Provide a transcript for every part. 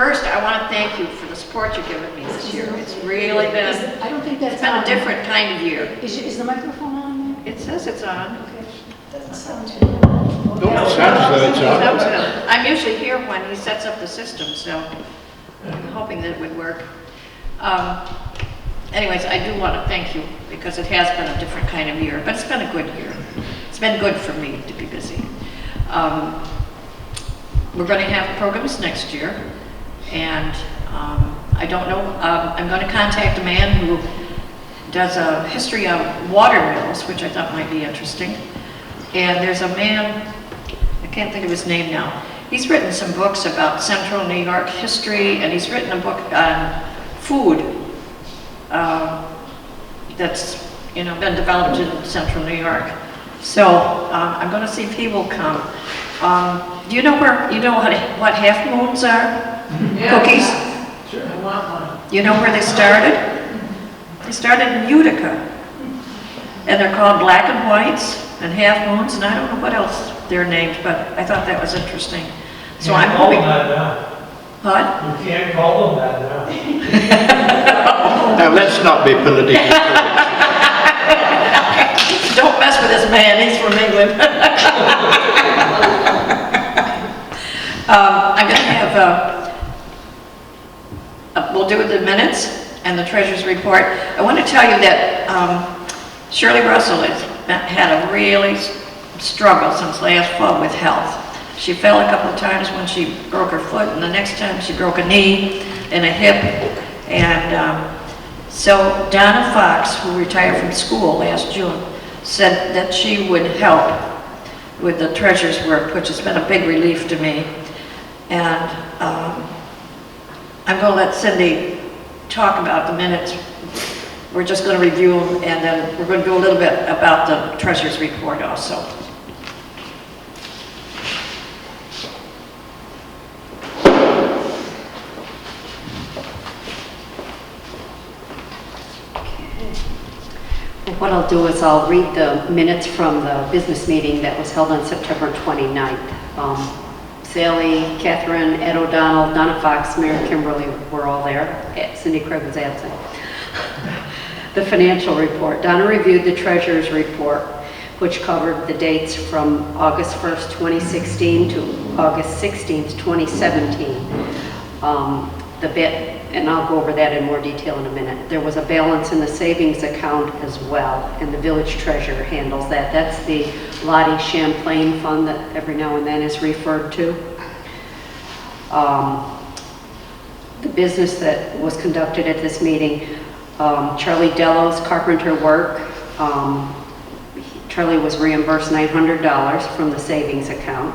First, I want to thank you for the support you've given me this year. It's really been, I don't think that's it's been on. a different kind of year. Is the microphone on there? It says it's on. Okay. Doesn't sound too. No, it sounds that it's Sounds on. good. I'm usually here when he sets up the system, so I'm hoping that it would work. Anyways, I do want to thank you because it has been a different kind of year, but it's been a good year. It's been good for me to be busy. We're going to have programs next year, and I don't know, I'm going to contact a man who does a history of water mills, which I thought might be interesting. And there's a man, I can't think of his name now. He's written some books about Central New York history, and he's written a book on food that's been developed in Central New York. So I'm going to see if he will come. Do you know what half moons are? Yeah. Cookies? Sure, I want one. You know where they started? They started in Utica. And they're called black and whites and half moons, and I don't know what else they're named, but I thought that was interesting. So I'm hoping. What? You can't call them that now. Now, let's not be politically correct. Don't mess with this man, he's from England. I'm going to have, we'll do the minutes and the treasurer's report. I want to tell you that Shirley Russell has had a really struggle since last fall with health. She fell a couple of times when she broke her foot, and the next time she broke a knee and a hip. And so Donna Fox, who retired from school last June, said that she would help with the treasurer's work, which has been a big relief to me. And I'm going to let Cindy talk about the minutes. We're just going to review them, and then we're going to do a little bit about the treasurer's report also. What I'll do is I'll read the minutes from the business meeting that was held on September 29th. Sally, Catherine, Ed O'Donnell, Donna Fox, Mary Kimberly were all there. Cindy Craig was absent. The financial report. Donna reviewed the treasurer's report, which covered the dates from August 1st, 2016 to August 16th, 2017. And I'll go over that in more detail in a minute. There was a balance in the savings account as well, and the village treasurer handles that. That's the Lottie Champlain Fund that every now and then is referred to. The business that was conducted at this meeting, Charlie Delos, carpenter work. Charlie was reimbursed $900 from the savings account.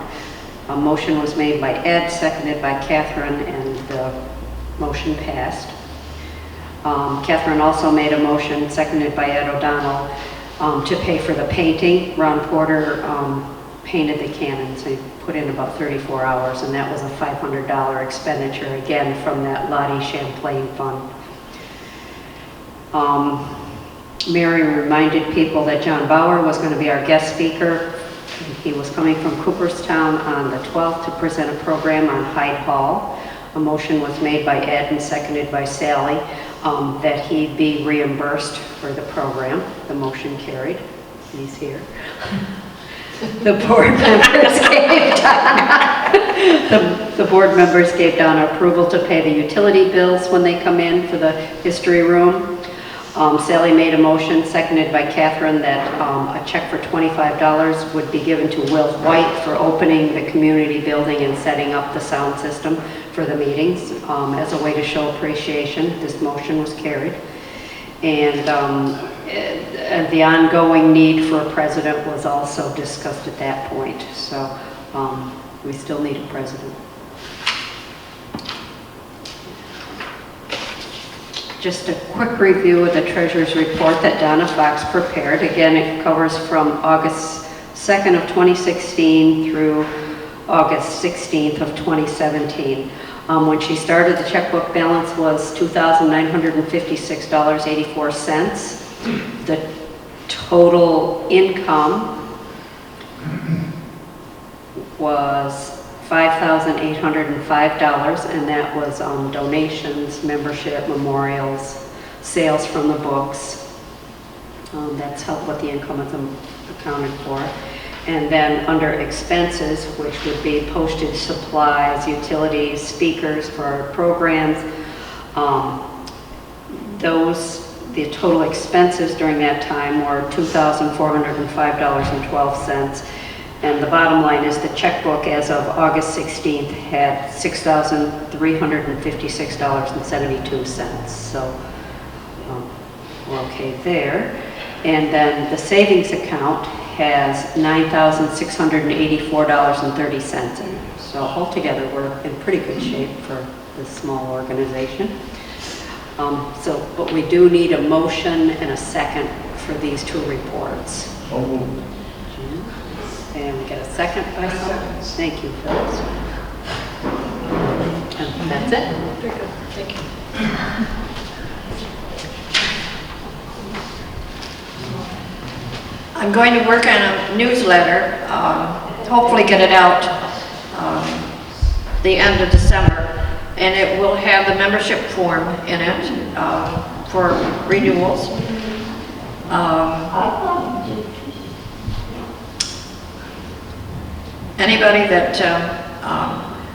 A motion was made by Ed, seconded by Catherine, and the motion passed. Catherine also made a motion, seconded by Ed O'Donnell, to pay for the painting. Ron Porter painted the cannons. He put in about 34 hours, and that was a $500 expenditure, again, from that Lottie Champlain Fund. Mary reminded people that John Bauer was going to be our guest speaker. He was coming from Cooperstown on the 12th to present a program on Hyde Hall. A motion was made by Ed and seconded by Sally that he be reimbursed for the program. The motion carried. He's here. The board members gave Donna approval to pay the utility bills when they come in for the history room. Sally made a motion, seconded by Catherine, that a check for $25 would be given to Will White for opening the community building and setting up the sound system for the meetings as a way to show appreciation. This motion was carried. And the ongoing need for a president was also discussed at that point. So we still need a president. Just a quick review of the treasurer's report that Donna Fox prepared. Again, it covers from August 2nd of 2016 through August 16th of 2017. When she started, the checkbook balance was $2,956.84. The total income was $5,805, and that was donations, membership, memorials, sales from the books. That's what the income is accounted for. And then under expenses, which would be postage, supplies, utilities, speakers for our programs, the total expenses during that time were $2,405.12. And the bottom line is the checkbook as of August 16th had $6,356.72. So we're okay there. And then the savings account has $9,684.30. So altogether, we're in pretty good shape for this small organization. But we do need a motion and a second for these two reports. And we get a second by someone? Thank you, Phyllis. And that's it? Very good, thank you. I'm going to work on a newsletter, hopefully get it out the end of December, and it will have the membership form in it for renewals. Anybody that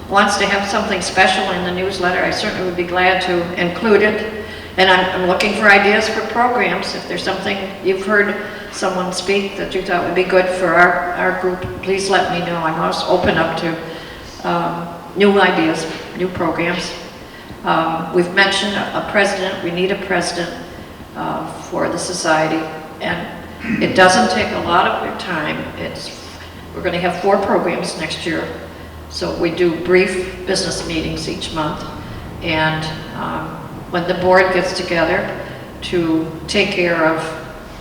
wants to have something special in the newsletter, I certainly would be glad to include it. And I'm looking for ideas for programs. If there's something you've heard someone speak that you thought would be good for our group, please let me know. I'm always open up to new ideas, new programs. We've mentioned a president. We need a president for the society. And it doesn't take a lot of your time. We're going to have 4 programs next year. So we do brief business meetings each month. And when the board gets together to take care of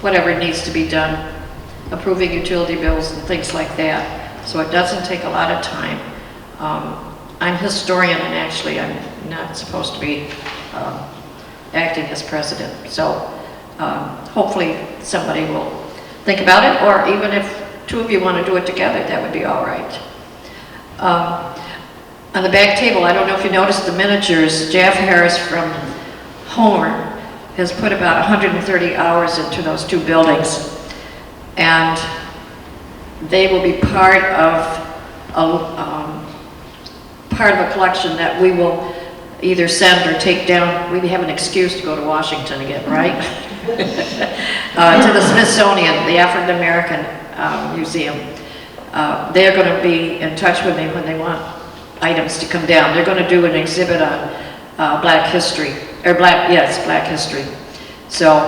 whatever needs to be done, approving utility bills and things like that. So it doesn't take a lot of time. I'm historian, and actually I'm not supposed to be acting as president. So hopefully somebody will think about it, or even if 2 of you want to do it together, that would be all right. On the back table, I don't know if you noticed the miniatures. Jeff Harris from Homer has put about 130 hours into those 2 buildings, and they will be part of a collection that we will either send or take down. We have an excuse to go to Washington again, right? To the Smithsonian, the African American Museum. They're going to be in touch with me when they want items to come down. They're going to do an exhibit on Black history, or Black history. So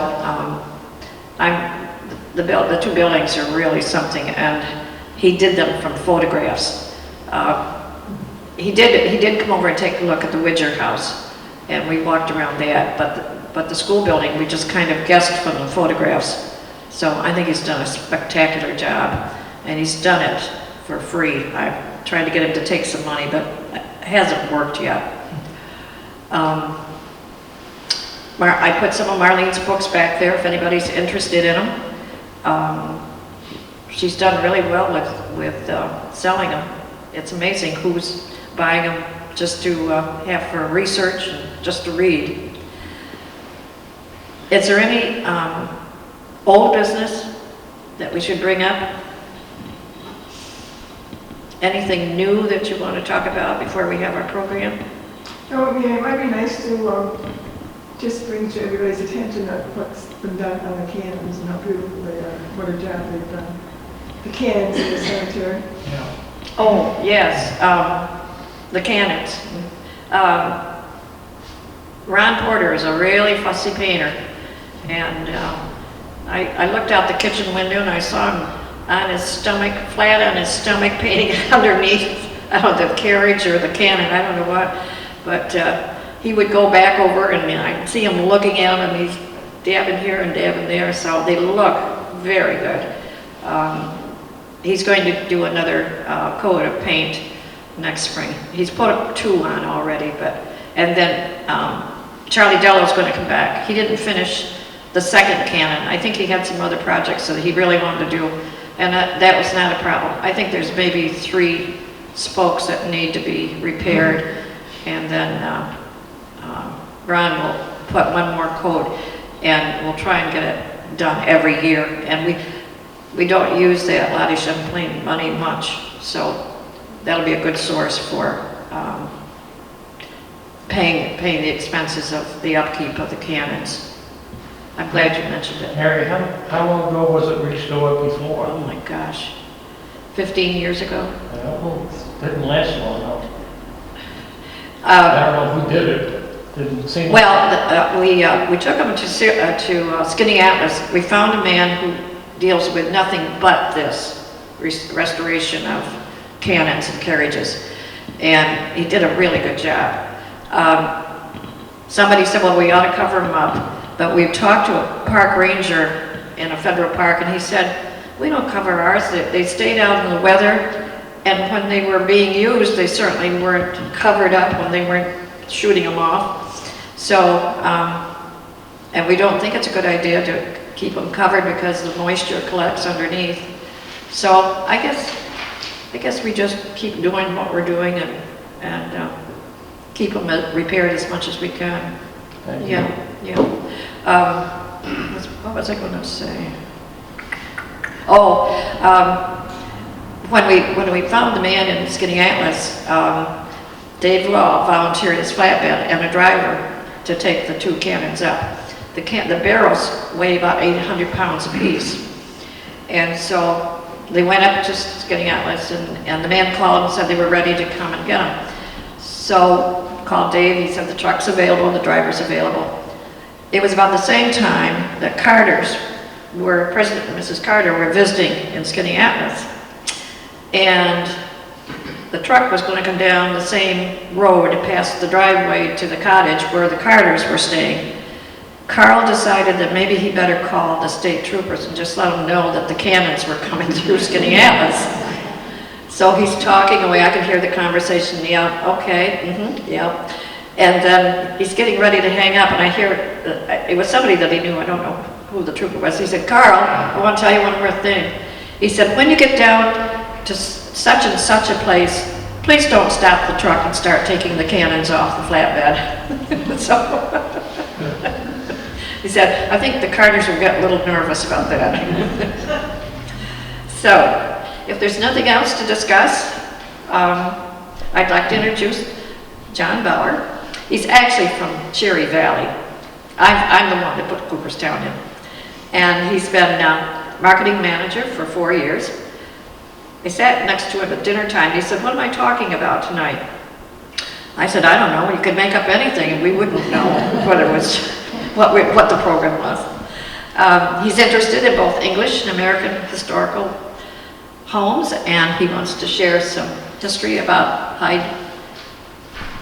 the 2 buildings are really something, and he did them from photographs. He did come over and take a look at the Widger house, and we walked around that, but the school building, we just kind of guessed from the photographs. So I think he's done a spectacular job, and he's done it for free. I've tried to get him to take some money, but it hasn't worked yet. I put some of Marlene's books back there if anybody's interested in them. She's done really well with selling them. It's amazing who's buying them just to have for research and just to read. Is there any old business that we should bring up? Anything new that you want to talk about before we have our program? Oh, yeah, it might be nice to just bring to everybody's attention that what's been done on the cannons and how beautiful they are, what a job they've done. The cannons in the cemetery. Yeah. Oh, yes, the cannons. Ron Porter is a really fussy painter, and I looked out the kitchen window and I saw him on his stomach, flat on his stomach, painting underneath, I don't know, the carriage or the cannon, I don't know what, but he would go back over and I'd see him looking at them, and he's dabbing here and dabbing there, so they look very good. He's going to do another coat of paint next spring. He's put 2 on already, and then Charlie Dello's going to come back. He didn't finish the second cannon. I think he had some other projects that he really wanted to do, and that was not a problem. I think there's maybe 3 spokes that need to be repaired, and then Ron will put one more coat, and we'll try and get it done every year. And we don't use that Lottie Champlain money much, so that'll be a good source for paying the expenses of the upkeep of the cannons. I'm glad you mentioned it. Harry, how long ago was it restored before? Oh my gosh, 15 years ago. Didn't last long, no. I Uh, don't know who did it. Didn't seem. Well, we took them to Skinny Atlas. We found a man who deals with nothing but this restoration of cannons and carriages, and he did a really good job. Somebody said, well, we ought to cover them up, but we talked to a park ranger in a federal park, and he said, we don't cover ours. They stayed out in the weather, and when they were being used, they certainly weren't covered up when they weren't shooting them off. So, and we don't think it's a good idea to keep them covered because the moisture collects underneath. So I guess we just keep doing what we're doing and keep them repaired as much as we can. Thank you. Yeah. What was I going to say? Oh, when we found the man in Skinny Atlas, Dave Law volunteered his flatbed and a driver to take the 2 cannons up. The barrels weigh about 800 pounds apiece. And so they went up to Skinny Atlas, and the man called and said they were ready to come and get them. So called Dave, he said the truck's available, the driver's available. It was about the same time that President and Mrs. Carter were visiting in Skinny Atlas. And the truck was going to come down the same road past the driveway to the cottage where the Carters were staying. Carl decided that maybe he better call the state troopers and just let them know that the cannons were coming through Skinny Atlas. So he's talking away. I could hear the conversation. Yeah, okay, yeah. And then he's getting ready to hang up, and I hear it was somebody that he knew. I don't know who the trooper was. He said, Carl, I want to tell you one more thing. He said, when you get down to such and such a place, please don't stop the truck and start taking the cannons off the flatbed. So he said, I think the Carters will get a little nervous about that. So if there's nothing else to discuss, I'd like to introduce John Bauer. He's actually from Cherry Valley. I'm the one that put Cooperstown in. And he's been marketing manager for 4 years. I sat next to him at dinner time. He said, what am I talking about tonight? I said, I don't know. You could make up anything and we wouldn't know what it was, what the program was. He's interested in both English and American historical homes, and he wants to share some history about Hyde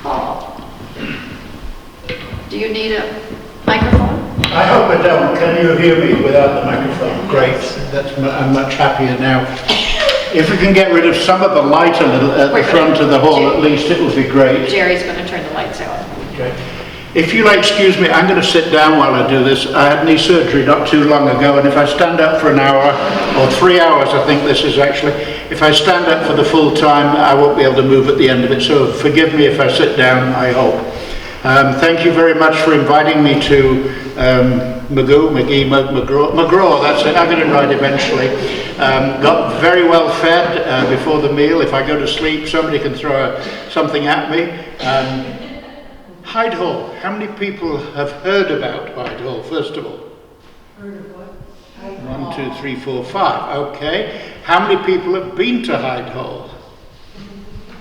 Hall. Do you need a microphone? I hope I don't. Can you hear me without the microphone? Great. I'm much happier now. If we can get rid of some of the light a little at the front of the hall, at least, it would be great. Jerry's going to turn the lights out. Okay. If you'll excuse me, I'm going to sit down while I do this. I had knee surgery not too long ago, and if I stand up for an hour, or 3 hours I think this is actually, if I stand up for the full time, I won't be able to move at the end of it, so forgive me if I sit down, I hope. Thank you very much for inviting me to McGraw, that's it, I'm going to write eventually. Got very well fed before the meal. If I go to sleep, somebody can throw something at me. Hyde Hall, how many people have heard about Hyde Hall, first of all? Heard of what? 1, 2, 3, 4, 5, okay. How many people have been to Hyde Hall?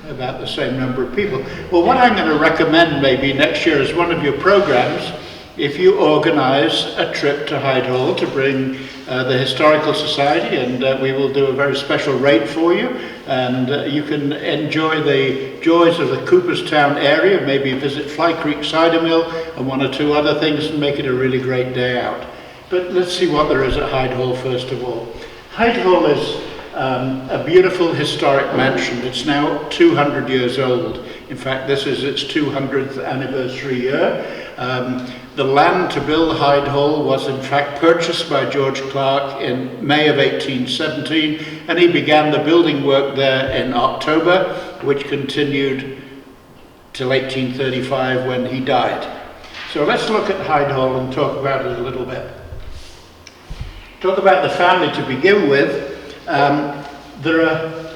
About the same number of people. Well, what I'm going to recommend maybe next year is one of your programs, if you organize a trip to Hyde Hall to bring the Historical Society, and we will do a very special rate for you, and you can enjoy the joys of the Cooperstown area, maybe visit Fly Creek Cider Mill and 1 or 2 other things, and make it a really great day out. But let's see what there is at Hyde Hall first of all. Hyde Hall is a beautiful historic mansion. It's now 200 years old. In fact, this is its 200th anniversary year. The land to build Hyde Hall was in fact purchased by George Clarke in May of 1817, and he began the building work there in October which continued till 1835 when he died. So let's look at Hyde Hall and talk about it a little bit. Talk about the family to begin with. There are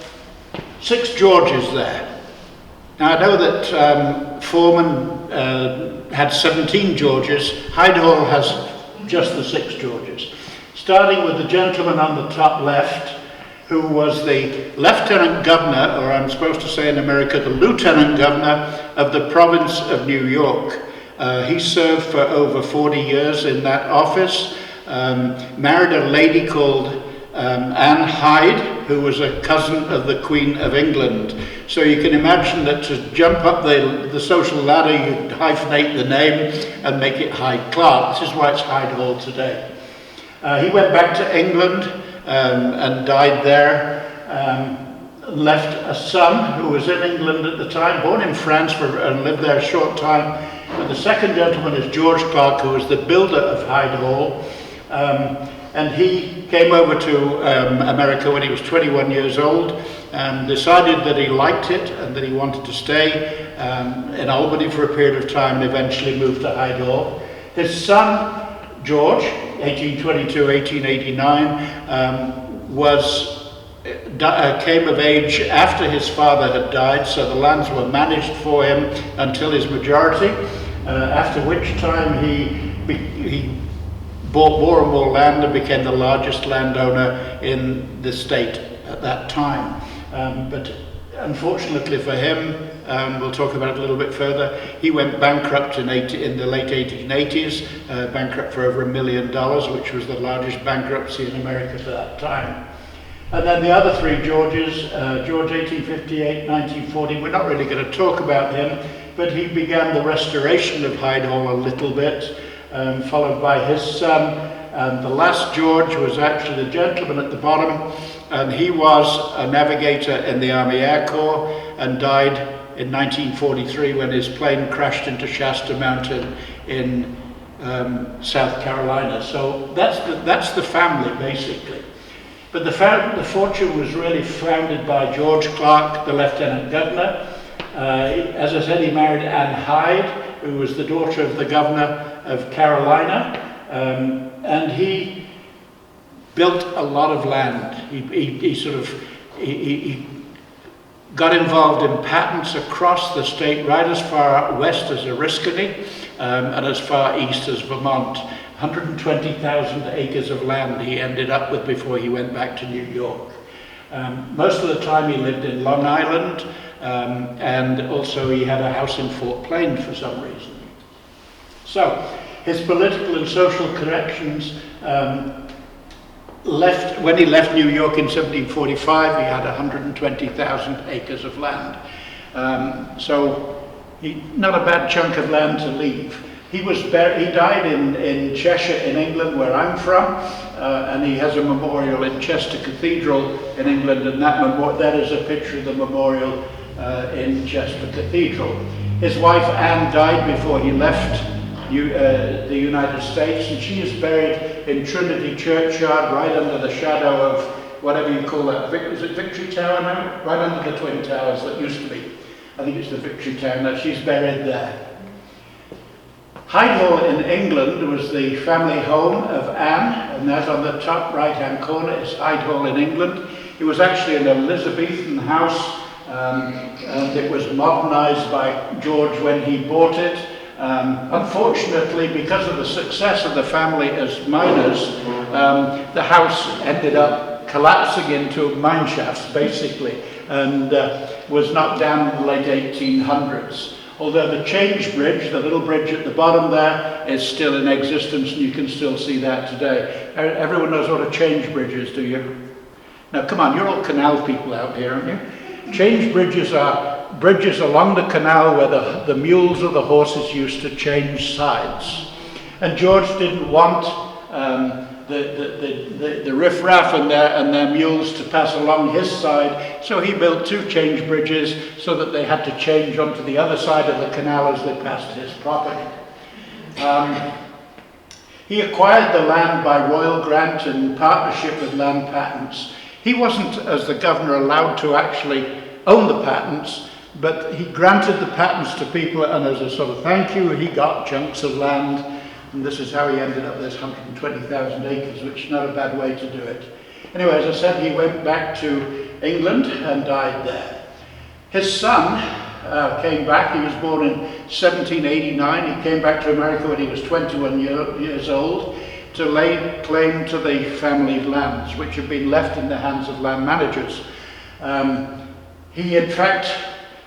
6 Georges there. Now I know that Foreman had 17 Georges. Hyde Hall has just the 6 Georges. Starting with the gentleman on the top left, who was the Lieutenant Governor, or I'm supposed to say in America, the Lieutenant Governor of the province of New York. He served for over 40 years in that office, married a lady called Anne Hyde, who was a cousin of the Queen of England. So you can imagine that to jump up the social ladder, you'd hyphenate the name and make it Hyde Clarke. This is why it's Hyde Hall today. He went back to England and died there. Left a son who was in England at the time, born in France and lived there a short time. And the second gentleman is George Clarke, who was the builder of Hyde Hall. And he came over to America when he was 21 years old and decided that he liked it and that he wanted to stay in Albany for a period of time and eventually moved to Hyde Hall. His son, George, 1822-1889, came of age after his father had died, so the lands were managed for him until his majority, after which time he bought more and more land and became the largest landowner in the state at that time. But unfortunately for him, we'll talk about it a little bit further, he went bankrupt in the late 1880s, bankrupt for over $1 million, which was the largest bankruptcy in America for that time. And then the other 3 Georges, George 1858, 1940, we're not really going to talk about him, but he began the restoration of Hyde Hall a little bit, followed by his son. And the last George was actually the gentleman at the bottom, and he was a navigator in the Army Air Corps and died in 1943 when his plane crashed into Shasta Mountain in South Carolina. So that's the family, basically. But the fortune was really founded by George Clarke, the Lieutenant Governor. As I said, he married Anne Hyde, who was the daughter of the Governor of Carolina, and he built a lot of land. He got involved in patents across the state, right as far west as Oriskany and as far east as Vermont. 120,000 acres of land he ended up with before he went back to New York. Most of the time he lived in Long Island, and also he had a house in Fort Plain for some reason. So his political and social connections when he left New York in 1745, he had 120,000 acres of land. So not a bad chunk of land to leave. He died in Cheshire in England, where I'm from, and he has a memorial in Chester Cathedral in England, and that is a picture of the memorial in Chester Cathedral. His wife Anne died before he left the United States, and she is buried in Trinity Churchyard, right under the shadow of whatever you call that. Is it Victory Tower now? Right under the Twin Towers that used to be. I think it's the Victory Tower now. She's buried there. Hyde Hall in England was the family home of Anne, and that on the top right-hand corner is Hyde Hall in England. It was actually an Elizabethan house, and it was modernised by George when he bought it. Unfortunately, because of the success of the family as miners, the house ended up collapsing into mine shafts, basically, and was knocked down in the late 1800s. Although the Change Bridge, the little bridge at the bottom there, is still in existence, and you can still see that today. Everyone knows what a Change Bridge is, do you? Now, come on, you're all canal people out here, aren't you? Change bridges are bridges along the canal where the mules or the horses used to change sides. And George didn't want the riffraff and their mules to pass along his side, so he built 2 change bridges so that they had to change onto the other side of the canal as they passed his property. He acquired the land by royal grant in partnership with land patents. He wasn't, as the governor, allowed to actually own the patents, but he granted the patents to people, and as a sort of thank you, he got chunks of land, and this is how he ended up this 120,000 acres, which is not a bad way to do it. Anyway, as I said, he went back to England and died there. His son came back. He was born in 1789. He came back to America when he was 21 years old to lay claim to the family lands, which had been left in the hands of land managers. He, in fact,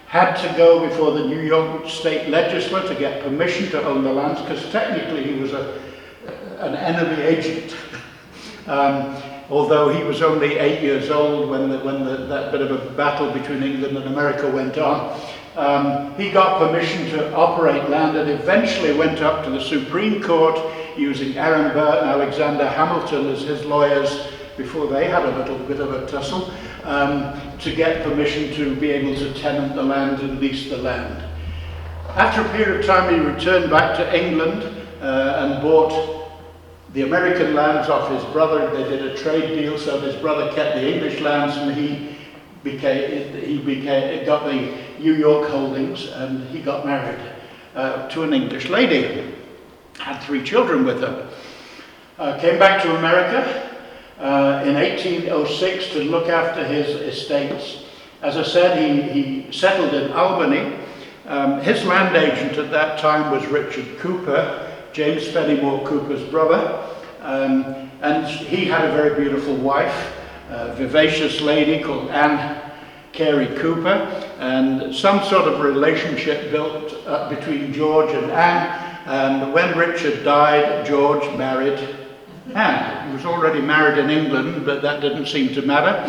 had to go before the New York State Legislature to get permission to own the lands, because technically he was an enemy agent. Although he was only 8 years old when that bit of a battle between England and America went on. He got permission to operate land and eventually went up to the Supreme Court using Aaron Burr and Alexander Hamilton as his lawyers before they had a little bit of a tussle, to get permission to be able to tenant the land and lease the land. After a period of time, he returned back to England and bought the American lands off his brother. They did a trade deal, so his brother kept the English lands and he got the New York holdings, and he got married to an English lady, had 3 children with her. Came back to America in 1806 to look after his estates. As I said, he settled in Albany. His land agent at that time was Richard Cooper, James Fenimore Cooper's brother, and he had a very beautiful wife, a vivacious lady called Anne Carey Cooper, and some sort of relationship built up between George and Anne. And when Richard died, George married Anne. He was already married in England, but that didn't seem to matter.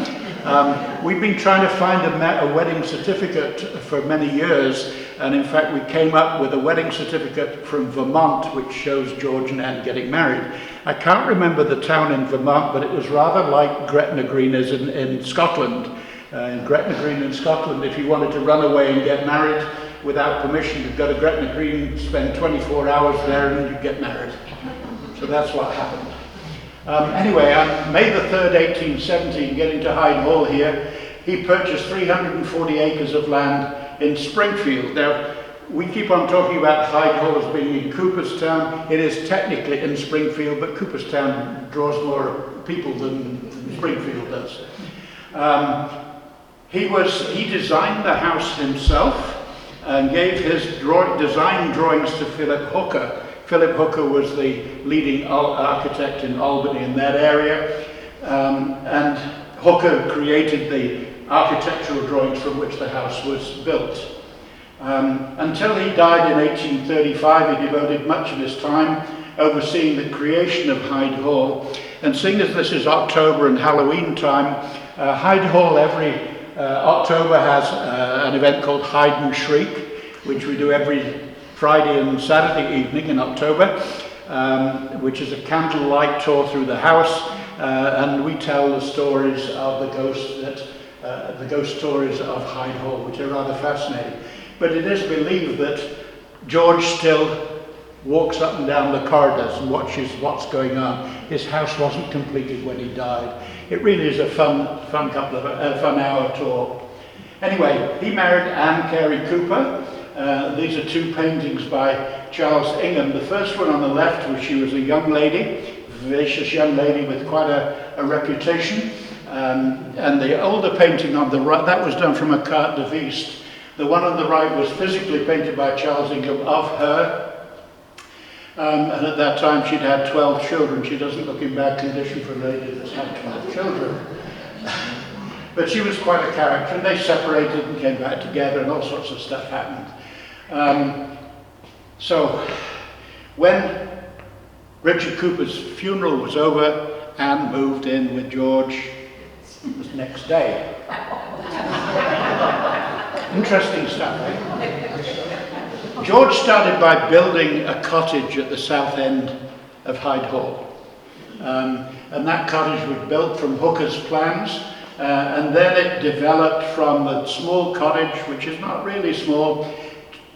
We've been trying to find a wedding certificate for many years, and in fact we came up with a wedding certificate from Vermont which shows George and Anne getting married. I can't remember the town in Vermont, but it was rather like Gretna Green is in Scotland. In Gretna Green in Scotland, if you wanted to run away and get married without permission, you'd go to Gretna Green, spend 24 hours there, and then you'd get married. So that's what happened. Anyway, on May the 3rd, 1817, getting to Hyde Hall here, he purchased 340 acres of land in Springfield. Now, we keep on talking about Hyde Hall as being in Cooperstown. It is technically in Springfield, but Cooperstown draws more people than Springfield does. He designed the house himself and gave his design drawings to Philip Hooker. Philip Hooker was the leading architect in Albany in that area, and Hooker created the architectural drawings from which the house was built. Until he died in 1835, he devoted much of his time overseeing the creation of Hyde Hall. And seeing as this is October and Halloween time, Hyde Hall every October has an event called Hide and Shriek, which we do every Friday and Saturday evening in October, which is a candlelight tour through the house, and we tell the stories of the ghost stories of Hyde Hall, which are rather fascinating. But it is believed that George still walks up and down the corridors and watches what's going on. His house wasn't completed when he died. It really is a fun hour tour. Anyway, he married Anne Carey Cooper. These are 2 paintings by Charles Ingham. The first one on the left, where she was a young lady, vivacious young lady with quite a reputation. And the older painting on the right, that was done from a carte de visite. The one on the right was physically painted by Charles Ingham of her. And at that time she'd had 12 children. She doesn't look in bad condition for a lady that's had 12 children. But she was quite a character, and they separated and came back together, and all sorts of stuff happened. So when Richard Cooper's funeral was over, Anne moved in with George. It was the next day. Interesting stuff, eh? George started by building a cottage at the south end of Hyde Hall. And that cottage was built from Hooker's plans, and then it developed from the small cottage, which is not really small.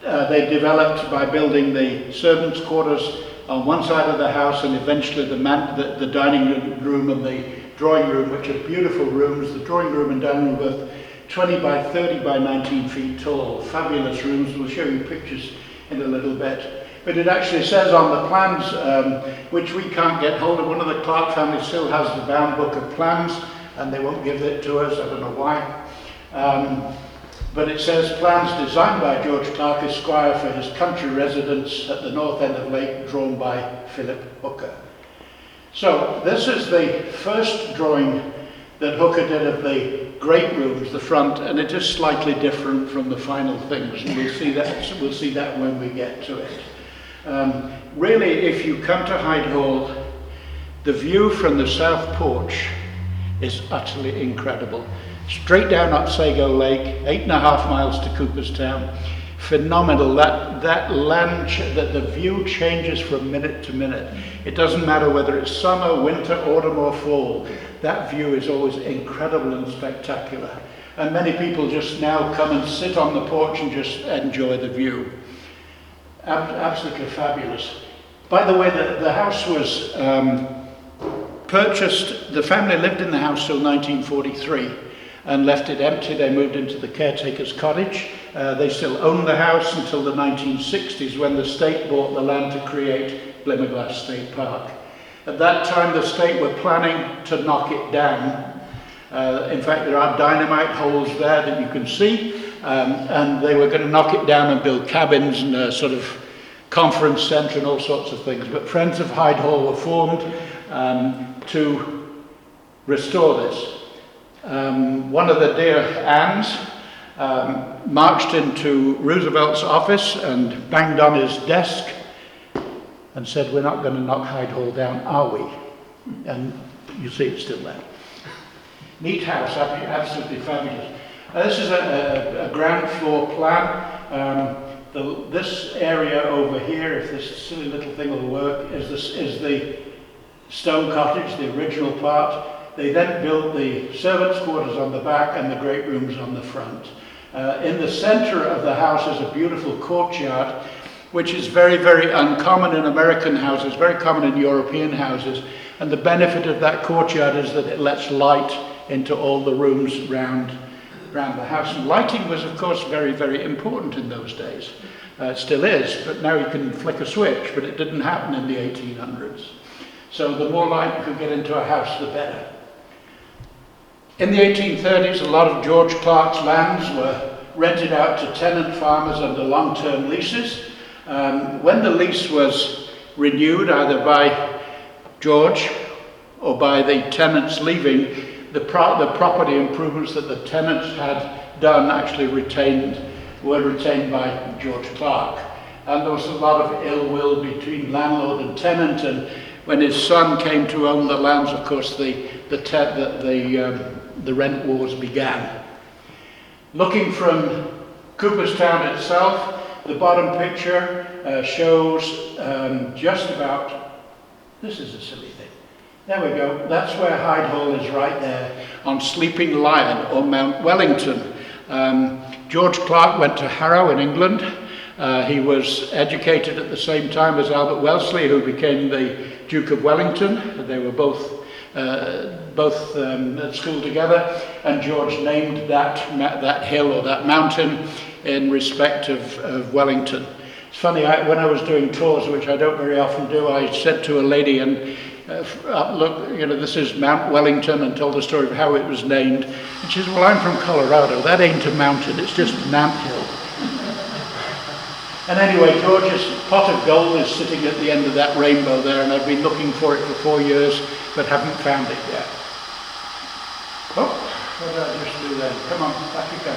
They developed by building the servants' quarters on one side of the house, and eventually the dining room and the drawing room, which are beautiful rooms. The drawing room and dining room are both 20 by 30 by 19 feet tall, fabulous rooms. We'll show you pictures in a little bit. But it actually says on the plans, which we can't get hold of, one of the Clarke family still has the bound book of plans, and they won't give it to us, I don't know why. But it says plans designed by George Clarke, Esquire, for his country residence at the north end of Lake, drawn by Philip Hooker. So this is the first drawing that Hooker did of the great rooms, the front, and it is slightly different from the final things. And we'll see that when we get to it. Really, if you come to Hyde Hall, the view from the south porch is utterly incredible. Straight down Otsego Lake, 8.5 miles to Cooperstown. Phenomenal. That the view changes from minute to minute. It doesn't matter whether it's summer, winter, autumn or fall. That view is always incredible and spectacular. And many people just now come and sit on the porch and just enjoy the view. Absolutely fabulous. By the way, the house was purchased, the family lived in the house till 1943 and left it empty. They moved into the Caretakers Cottage. They still owned the house until the 1960s, when the state bought the land to create Glimmerglass State Park. At that time, the state were planning to knock it down. In fact, there are dynamite holes there that you can see. And they were going to knock it down and build cabins and a sort of conference centre and all sorts of things. But Friends of Hyde Hall were formed to restore this. One of the dear Anns marched into Roosevelt's office and banged on his desk and said, "We're not going to knock Hyde Hall down, are we?" And you see it's still there. Neat house, absolutely fabulous. This is a ground floor plan. This area over here, if this silly little thing will work, is the stone cottage, the original part. They then built the servants' quarters on the back and the great rooms on the front. In the center of the house is a beautiful courtyard, which is very, very uncommon in American houses, very common in European houses. And the benefit of that courtyard is that it lets light into all the rooms around the house. And lighting was, of course, very, very important in those days. It still is, but now you can flick a switch, but it didn't happen in the 1800s. So the more light you could get into a house, the better. In the 1830s, a lot of George Clarke's lands were rented out to tenant farmers under long-term leases. When the lease was renewed, either by George or by the tenants leaving, the property improvements that the tenants had done actually were retained by George Clarke. And there was a lot of ill will between landlord and tenant, and when his son came to own the lands, of course, the rent wars began. Looking from Cooperstown itself, the bottom picture shows just about, this is a silly thing. There we go, that's where Hyde Hall is, right there, on Sleeping Lion or Mount Wellington. George Clarke went to Harrow in England. He was educated at the same time as Albert Wellesley, who became the Duke of Wellington. They were both at school together, and George named that hill or that mountain in respect of Wellington. It's funny, when I was doing tours, which I don't very often do, I said to a lady, and look, you know, this is Mount Wellington, and told the story of how it was named. And she said, "Well, I'm from Colorado. That ain't a mountain, it's just an anthill." And anyway, George's pot of gold is sitting at the end of that rainbow there, and I've been looking for it for 4 years, but haven't found it yet. Oh, what did I just do then? Come on, back you go.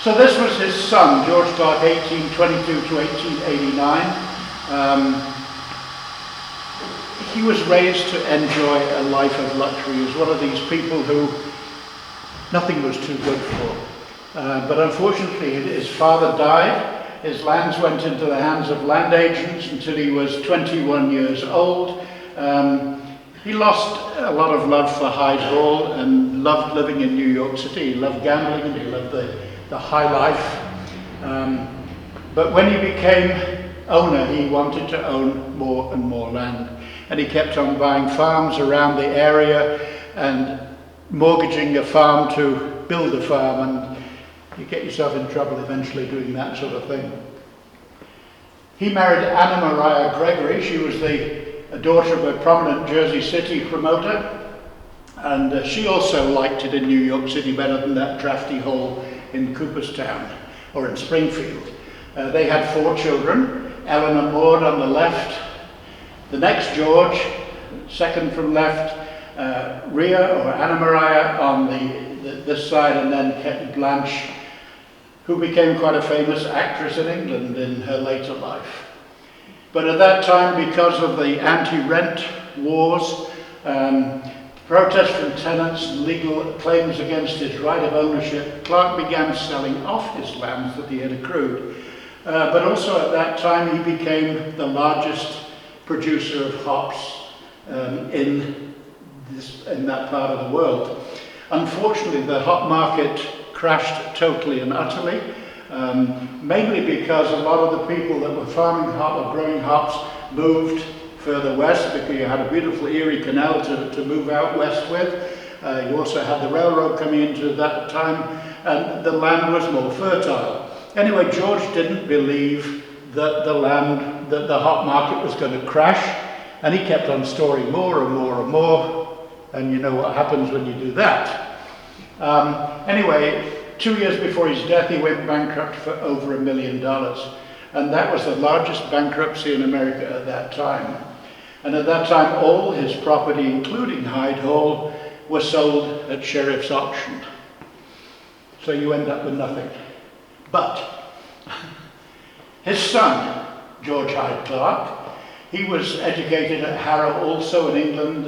So this was his son, George Clarke, 1822 to 1889. He was raised to enjoy a life of luxury. He was one of these people who nothing was too good for. But unfortunately, his father died. His lands went into the hands of land agents until he was 21 years old. He lost a lot of love for Hyde Hall and loved living in New York City. He loved gambling and he loved the high life. But when he became owner, he wanted to own more and more land. And he kept on buying farms around the area and mortgaging a farm to build a farm. And You get yourself in trouble eventually doing that sort of thing. He married Anna Maria Gregory. She was a daughter of a prominent Jersey City promoter, and she also liked it in New York City better than that drafty hole in Cooperstown or in Springfield. They had 4 children, Eleanor Maud on the left, the next George, second from left, Rhea or Anna Maria on this side, and then Blanche, who became quite a famous actress in England in her later life. But at that time, because of the anti-rent wars, protests from tenants, legal claims against his right of ownership, Clarke began selling off his lands that he had accrued. But also at that time, he became the largest producer of hops in that part of the world. Unfortunately, the hop market crashed totally and utterly, mainly because a lot of the people that were farming hop or growing hops moved further west, because you had a beautiful Erie Canal to move out west with. You also had the railroad coming into that time, and the land was more fertile. Anyway, George didn't believe that the hop market was going to crash, and he kept on storing more and more and more, and you know what happens when you do that. Anyway, 2 years before his death, he went bankrupt for over $1 million, and that was the largest bankruptcy in America at that time. And at that time, all his property, including Hyde Hall, was sold at sheriff's auction. So you end up with nothing. But his son, George Hyde Clarke, he was educated at Harrow also in England.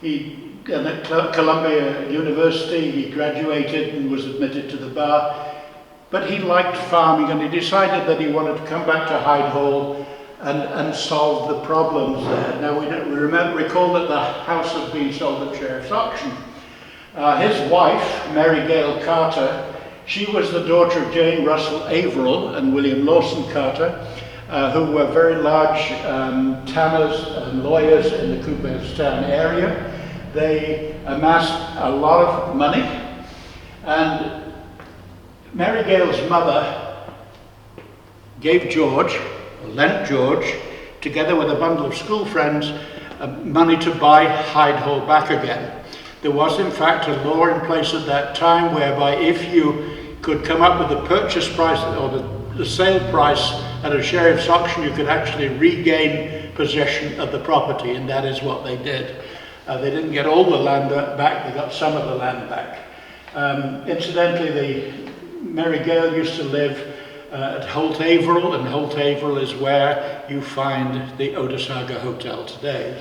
And at Columbia University, he graduated and was admitted to the bar. But he liked farming, and he decided that he wanted to come back to Hyde Hall and solve the problems there. Now, recall that the house had been sold at sheriff's auction. His wife, Mary Gale Carter, she was the daughter of Jane Russell Averill and William Lawson Carter, who were very large tanners and lawyers in the Cooperstown area. They amassed a lot of money, and Mary Gale's mother gave George, lent George, together with a bundle of school friends, money to buy Hyde Hall back again. There was in fact a law in place at that time whereby if you could come up with the purchase price or the sale price at a sheriff's auction, you could actually regain possession of the property, and that is what they did. They didn't get all the land back, they got some of the land back. Incidentally, Mary Gale used to live at Holt Averill, and Holt Averill is where you find the Otesaga Hotel today.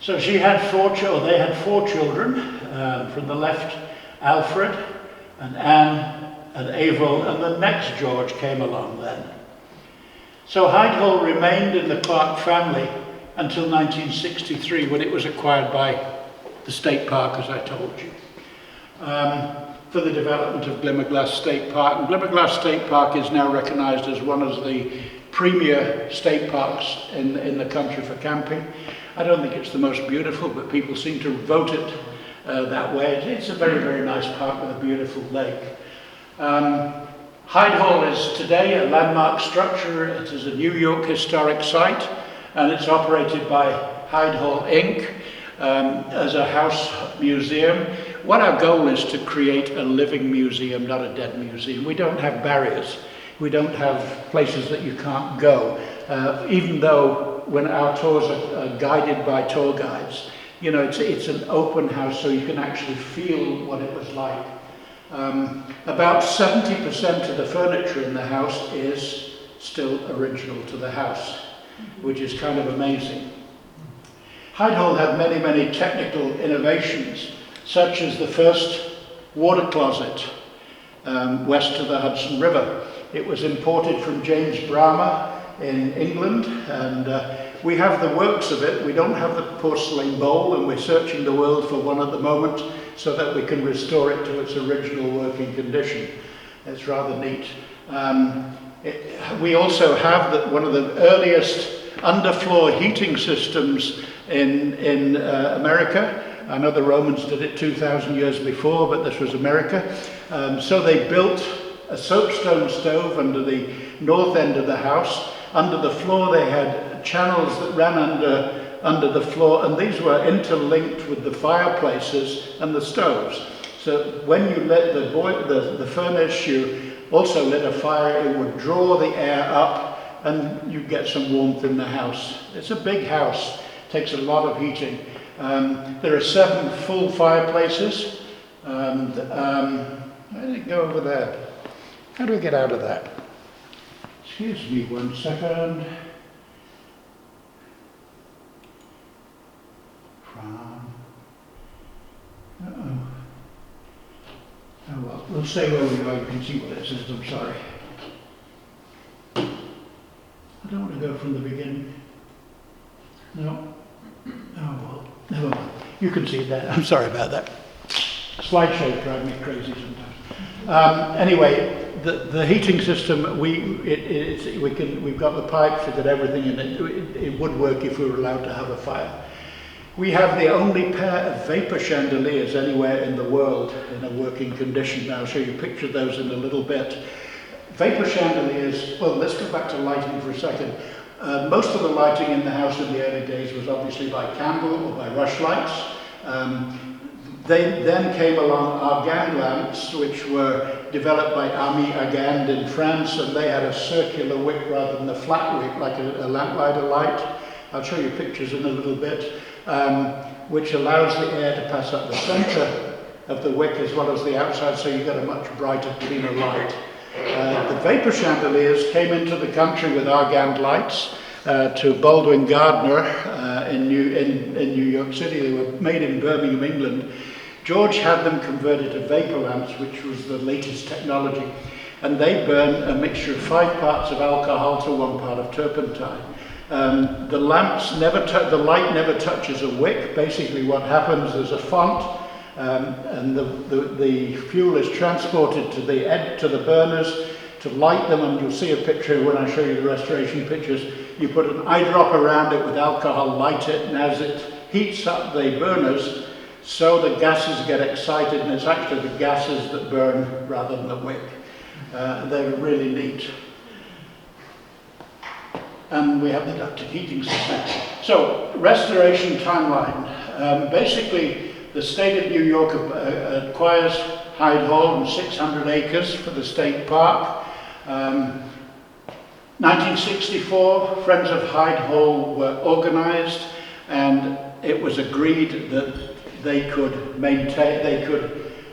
So she had they had 4 children. From the left, Alfred and Anne and Averill, and the next George came along then. So Hyde Hall remained in the Clarke family until 1963, when it was acquired by the State Park, as I told you, for the development of Glimmerglass State Park. And Glimmerglass State Park is now recognized as one of the premier state parks in the country for camping. I don't think it's the most beautiful, but people seem to vote it that way. It's a very, very nice park with a beautiful lake. Hyde Hall is today a landmark structure. It is a New York historic site, and it's operated by Hyde Hall Inc. As a house museum. What our goal is to create a living museum, not a dead museum. We don't have barriers. We don't have places that you can't go. Even though when our tours are guided by tour guides, you know, it's an open house, so you can actually feel what it was like. About 70% of the furniture in the house is still original to the house, which is kind of amazing. Hyde Hall had many, many technical innovations, such as the first water closet west of the Hudson River. It was imported from James Brahma in England, and we have the works of it. We don't have the porcelain bowl, and we're searching the world for one at the moment so that we can restore it to its original working condition. It's rather neat. We also have one of the earliest underfloor heating systems in America. I know the Romans did it 2,000 years before, but this was America. So they built a soapstone stove under the north end of the house. Under the floor they had channels that ran under the floor, and these were interlinked with the fireplaces and the stoves. So when you lit the furnace, you also lit a fire, it would draw the air up and you get some warmth in the house. It's a big house, takes a lot of heating. There are 7 full fireplaces, and where did it go over there? How do we get out of that? Excuse me 1 second. Oh well, we'll stay where we are, you can see what it says, I'm sorry. I don't want to go from the beginning. No. Oh well, never mind. You can see that, I'm sorry about that. Slideshows drive me crazy sometimes. Anyway, the heating system, we've got the pipes, we've got everything in it. It would work if we were allowed to have a fire. We have the only pair of vapor chandeliers anywhere in the world in a working condition. Now I'll show you a picture of those in a little bit. Vapor chandeliers, well, let's go back to lighting for a second. Most of the lighting in the house in the early days was obviously by candle or by rushlights. They then came along Argand lamps, which were developed by Ami Argand in France, and they had a circular wick rather than a flat wick, like a lamplighter light. I'll show you pictures in a little bit, which allows the air to pass up the center of the wick as well as the outside, so you get a much brighter, cleaner light. The vapor chandeliers came into the country with Argand lights to Baldwin Gardner in New York City. They were made in Birmingham, England. George had them converted to vapor lamps, which was the latest technology, and they burn a mixture of 5 parts of alcohol to 1 part of turpentine. The light never touches a wick. Basically what happens, there's a font, and the fuel is transported to the burners to light them, and you'll see a picture when I show you the restoration pictures. You put an eyedrop around it with alcohol, light it, and as it heats up the burners, so the gases get excited, and it's actually the gases that burn rather than the wick. They're really neat. And we have the ducted heating system. So, restoration timeline. Basically, the state of New York acquires Hyde Hall and 600 acres for the state park. 1964, Friends of Hyde Hall were organized, and it was agreed that they could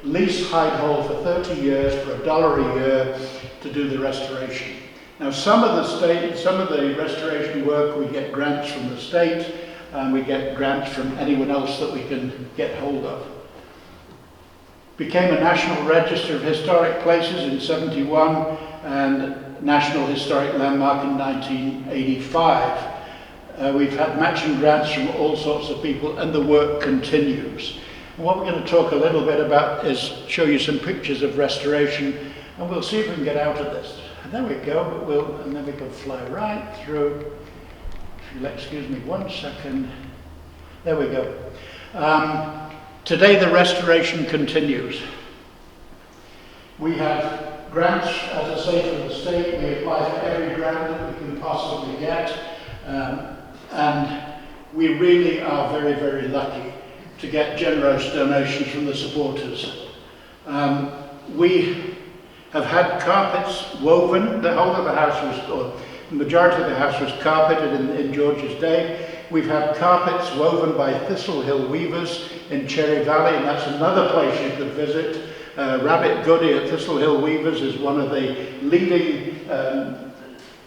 lease Hyde Hall for 30 years for $1 a year to do the restoration. Now, some of the restoration work, we get grants from the state, and we get grants from anyone else that we can get hold of. Became a National Register of Historic Places in '71 and National Historic Landmark in 1985. We've had matching grants from all sorts of people, and the work continues. And what we're going to talk a little bit about is show you some pictures of restoration, and we'll see if we can get out of this. And there we go, and then we can fly right through. If you'll excuse me 1 second. There we go. Today the restoration continues. We have grants, as I say, from the state. We apply for every grant that we can possibly get. And we really are very, very lucky to get generous donations from the supporters. We have had carpets woven. The whole of the house was, or the majority of the house was carpeted in George's day. We've had carpets woven by Thistle Hill weavers in Cherry Valley, and that's another place you could visit. Rabbit Goody at Thistle Hill Weavers is one of the leading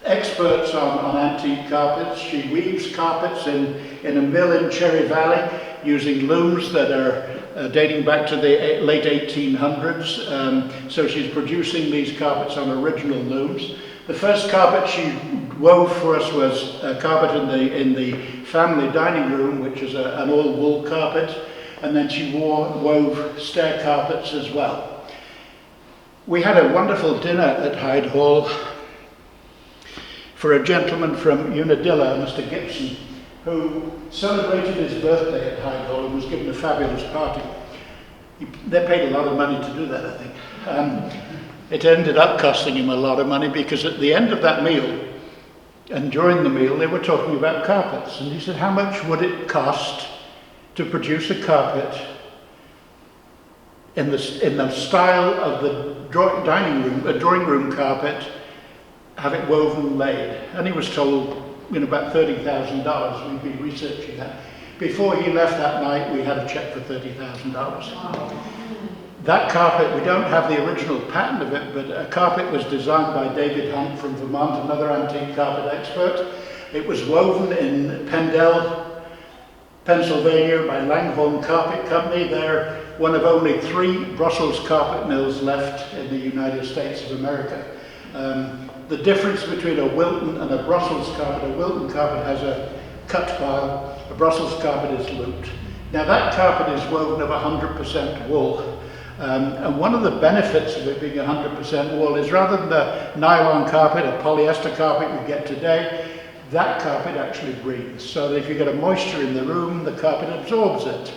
experts on antique carpets. She weaves carpets in a mill in Cherry Valley using looms that are dating back to the late 1800s. So she's producing these carpets on original looms. The first carpet she wove for us was a carpet in the family dining room, which is an all wool carpet, and then she wove stair carpets as well. We had a wonderful dinner at Hyde Hall for a gentleman from Unadilla, Mr. Gibson, who celebrated his birthday at Hyde Hall and was given a fabulous party. They paid a lot of money to do that, I think. It ended up costing him a lot of money because at the end of that meal, and during the meal, they were talking about carpets. And he said, how much would it cost to produce a carpet in the style of the drawing room carpet, have it woven and laid? And he was told, about $30,000. We'd been researching that. Before he left that night, we had a check for $30,000. That carpet, we don't have the original pattern of it, but a carpet was designed by David Hunt from Vermont, another antique carpet expert. It was woven in Pendle, Pennsylvania by Langhorne Carpet Company. They're one of only 3 Brussels carpet mills left in the United States of America. The difference between a Wilton and a Brussels carpet, a Wilton carpet has a cut pile, a Brussels carpet is looped. Now that carpet is woven of 100% wool. And one of the benefits of it being 100% wool is rather than the nylon carpet or polyester carpet we get today, that carpet actually breathes. So that if you get a moisture in the room, the carpet absorbs it.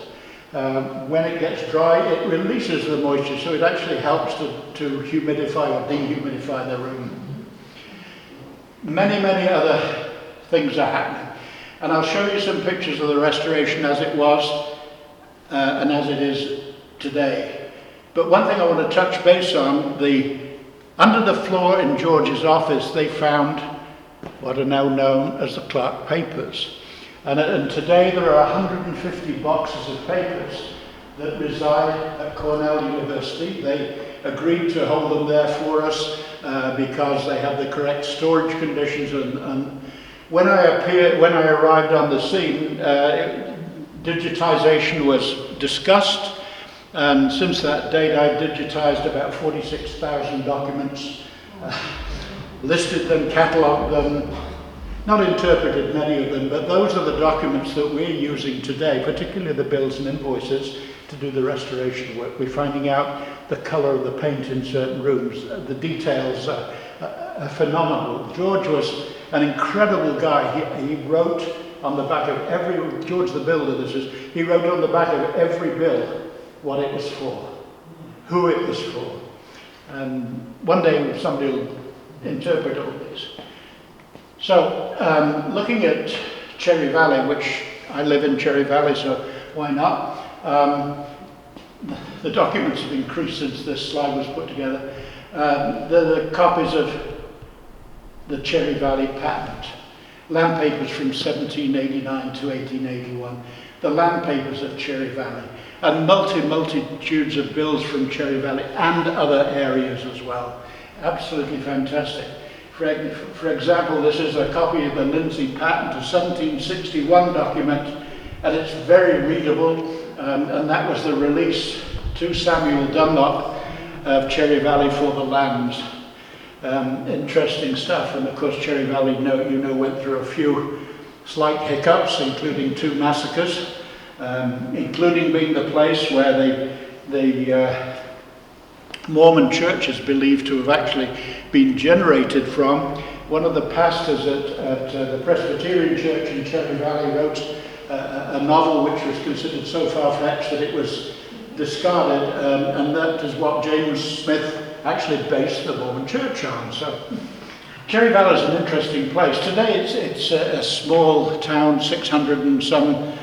When it gets dry, it releases the moisture, so it actually helps to humidify or dehumidify the room. Many, many other things are happening. And I'll show you some pictures of the restoration as it was and as it is today. But one thing I want to touch base on, under the floor in George's office, they found what are now known as the Clarke Papers. And today there are 150 boxes of papers that reside at Cornell University. They agreed to hold them there for us because they have the correct storage conditions. And when I arrived on the scene, digitization was discussed. And since that date, I've digitized about 46,000 documents, listed them, catalogued them, not interpreted many of them, but those are the documents that we're using today, particularly the bills and invoices, to do the restoration work. We're finding out the color of the paint in certain rooms. The details are phenomenal. George was an incredible guy. He wrote on the back of George the builder, he wrote on the back of every bill what it was for, who it was for. And one day somebody will interpret all this. So, looking at Cherry Valley, which I live in Cherry Valley, so why not? The documents have increased since this slide was put together. The copies of the Cherry Valley patent, land papers from 1789 to 1881, the land papers of Cherry Valley, and multitudes of bills from Cherry Valley and other areas as well. Absolutely fantastic. For example, this is a copy of the Lindsay patent, a 1761 document, and it's very readable, and that was the release to Samuel Dunlop of Cherry Valley for the lands. Interesting stuff, and of course Cherry Valley, went through a few slight hiccups, including 2 massacres, including being the place where the Mormon church is believed to have actually been generated from. One of the pastors at the Presbyterian church in Cherry Valley wrote a novel which was considered so far-fetched that it was discarded, and that is what James Smith actually based the Mormon church on. So Cherry Valley is an interesting place. Today it's a small town, 600 and some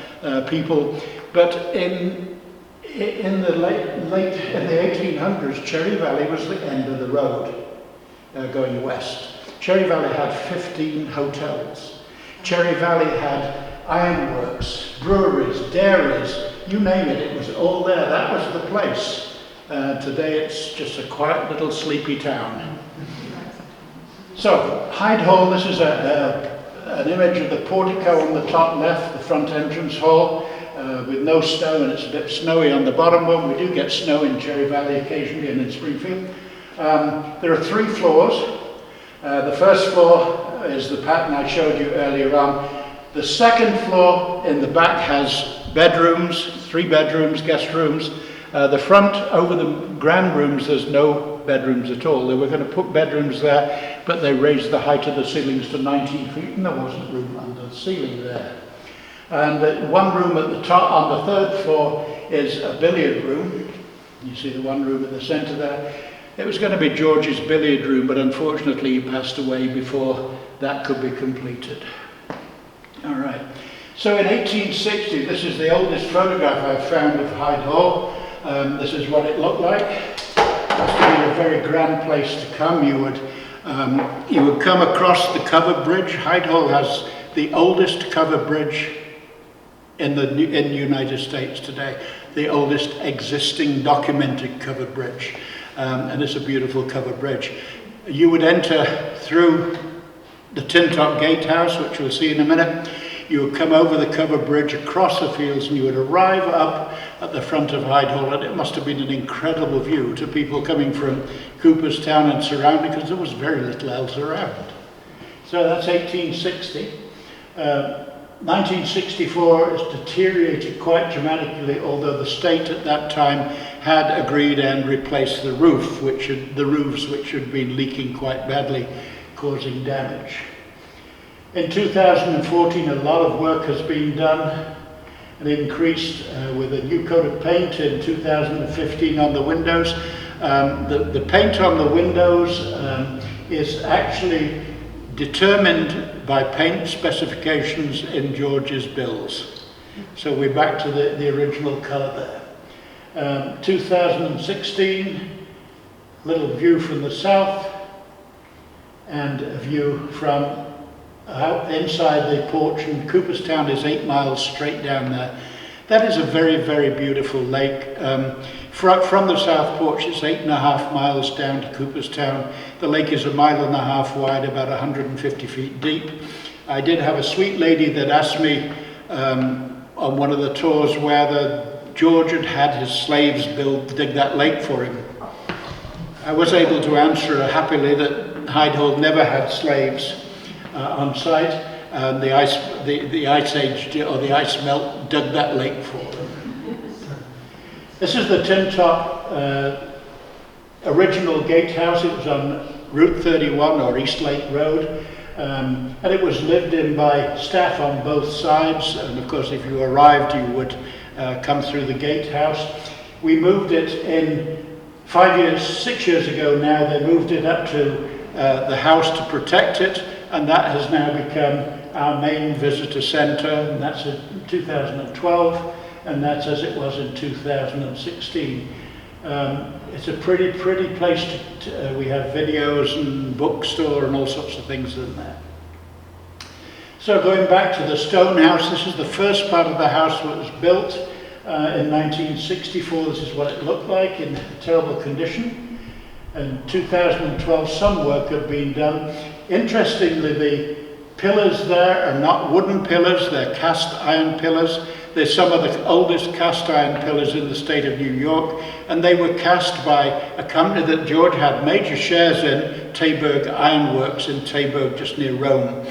people, but in the late 1800s, Cherry Valley was the end of the road going west. Cherry Valley had 15 hotels. Cherry Valley had ironworks, breweries, dairies, you name it, it was all there. That was the place. Today it's just a quiet little sleepy town. So, Hyde Hall, this is an image of the portico on the top left, the front entrance hall, with no snow, and it's a bit snowy on the bottom one. We do get snow in Cherry Valley occasionally and in Springfield. There are 3 floors. The first floor is the pattern I showed you earlier on. The second floor in the back has bedrooms, 3 bedrooms, guest rooms. The front, over the grand rooms, there's no bedrooms at all. They were going to put bedrooms there, but they raised the height of the ceilings to 19 feet, and there wasn't room under the ceiling there. And one room at the top, on the 3rd floor, is a billiard room. You see the one room at the center there. It was going to be George's billiard room, but unfortunately he passed away before that could be completed. All right. So in 1860, this is the oldest photograph I've found of Hyde Hall. This is what it looked like. It must have been a very grand place to come. You would come across the covered bridge. Hyde Hall has the oldest covered bridge in the United States today, the oldest existing documented covered bridge. And it's a beautiful covered bridge. You would enter through the tin top gatehouse, which we'll see in a minute. You would come over the covered bridge across the fields and you would arrive up at the front of Hyde Hall, and it must have been an incredible view to people coming from Cooperstown and surrounding, because there was very little else around. So that's 1860. 1964 has deteriorated quite dramatically, although the state at that time had agreed and replaced the roofs which had been leaking quite badly, causing damage. In 2014, a lot of work has been done and increased with a new coat of paint in 2015 on the windows. The paint on the windows is actually determined by paint specifications in George's bills. So we're back to the original colour there. 2016, little view from the south and a view from out inside the porch, and Cooperstown is 8 miles straight down there. That is a very, very beautiful lake. From the south porch, it's 8.5 miles down to Cooperstown. The lake is 1.5 miles wide, about 150 feet deep. I did have a sweet lady that asked me on one of the tours whether George had his slaves dig that lake for him. I was able to answer her happily that Hyde Hall never had slaves on site. The ice age or the ice melt dug that lake for them. This is the tin top original gatehouse. It was on Route 31 or East Lake Road, and it was lived in by staff on both sides. And of course, if you arrived, you would come through the gatehouse. We moved it in 6 years ago now. They moved it up to the house to protect it, and that has now become our main visitor centre, and that's in 2012, and that's as it was in 2016. It's a pretty place. We have videos and bookstore and all sorts of things in there. So going back to the stone house, this is the first part of the house that was built in 1964. This is what it looked like in terrible condition. In 2012, some work had been done. Interestingly, the pillars there are not wooden pillars, they're cast iron pillars. They're some of the oldest cast iron pillars in the state of New York, and they were cast by a company that George had major shares in, Taberg Ironworks in Taberg, just near Rome.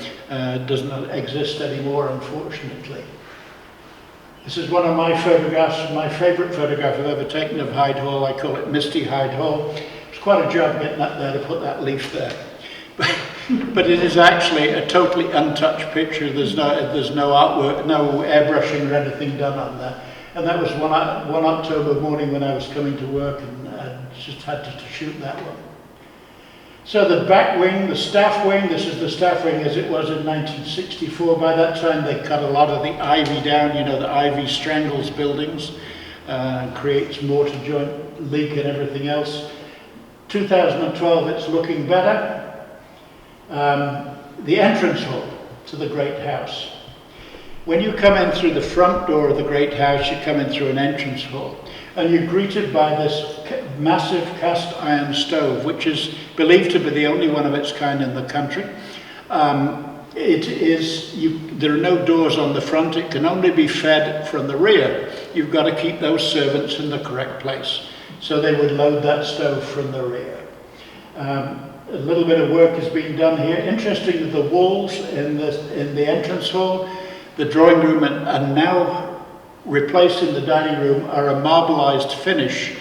Does not exist anymore, unfortunately. This is one of my photographs, my favourite photograph I've ever taken of Hyde Hall. I call it Misty Hyde Hall. It's quite a job getting up there to put that leaf there. But it is actually a totally untouched picture. There's no artwork, no airbrushing or anything done on there. And that was one October morning when I was coming to work, and I just had to shoot that one. So the back wing, the staff wing, this is the staff wing as it was in 1964. By that time they cut a lot of the ivy down. You know, the ivy strangles buildings and creates mortar joint leak and everything else. 2012, it's looking better. The entrance hall to the Great House. When you come in through the front door of the Great House, you come in through an entrance hall, and you're greeted by this massive cast iron stove, which is believed to be the only one of its kind in the country. There are no doors on the front. It can only be fed from the rear. You've got to keep those servants in the correct place. So they would load that stove from the rear. A little bit of work is being done here. Interestingly, the walls in the entrance hall, the drawing room, and now replaced in the dining room are a marbleized finish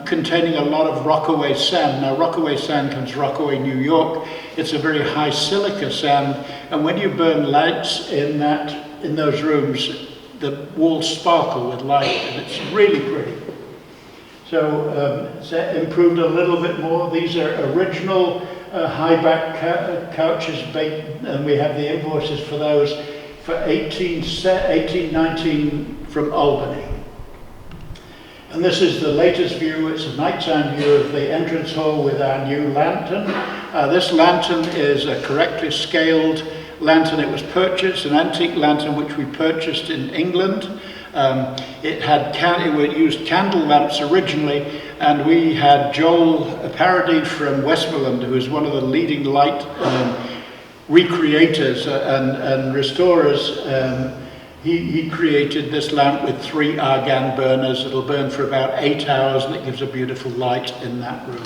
containing a lot of Rockaway sand. Now, Rockaway sand comes from Rockaway, New York. It's a very high silica sand, and when you burn lights in those rooms, the walls sparkle with light, and it's really pretty. So it's improved a little bit more. These are original high back couches, and we have the invoices for those for 1819 from Albany. And this is the latest view. It's a nighttime view of the entrance hall with our new lantern. This lantern is a correctly scaled lantern. It was purchased, an antique lantern which we purchased in England. It used candle lamps originally, and we had Joel, a parody from Westmoreland, who is one of the leading light recreators and restorers. He created this lamp with 3 argan burners. It'll burn for about 8 hours, and it gives a beautiful light in that room.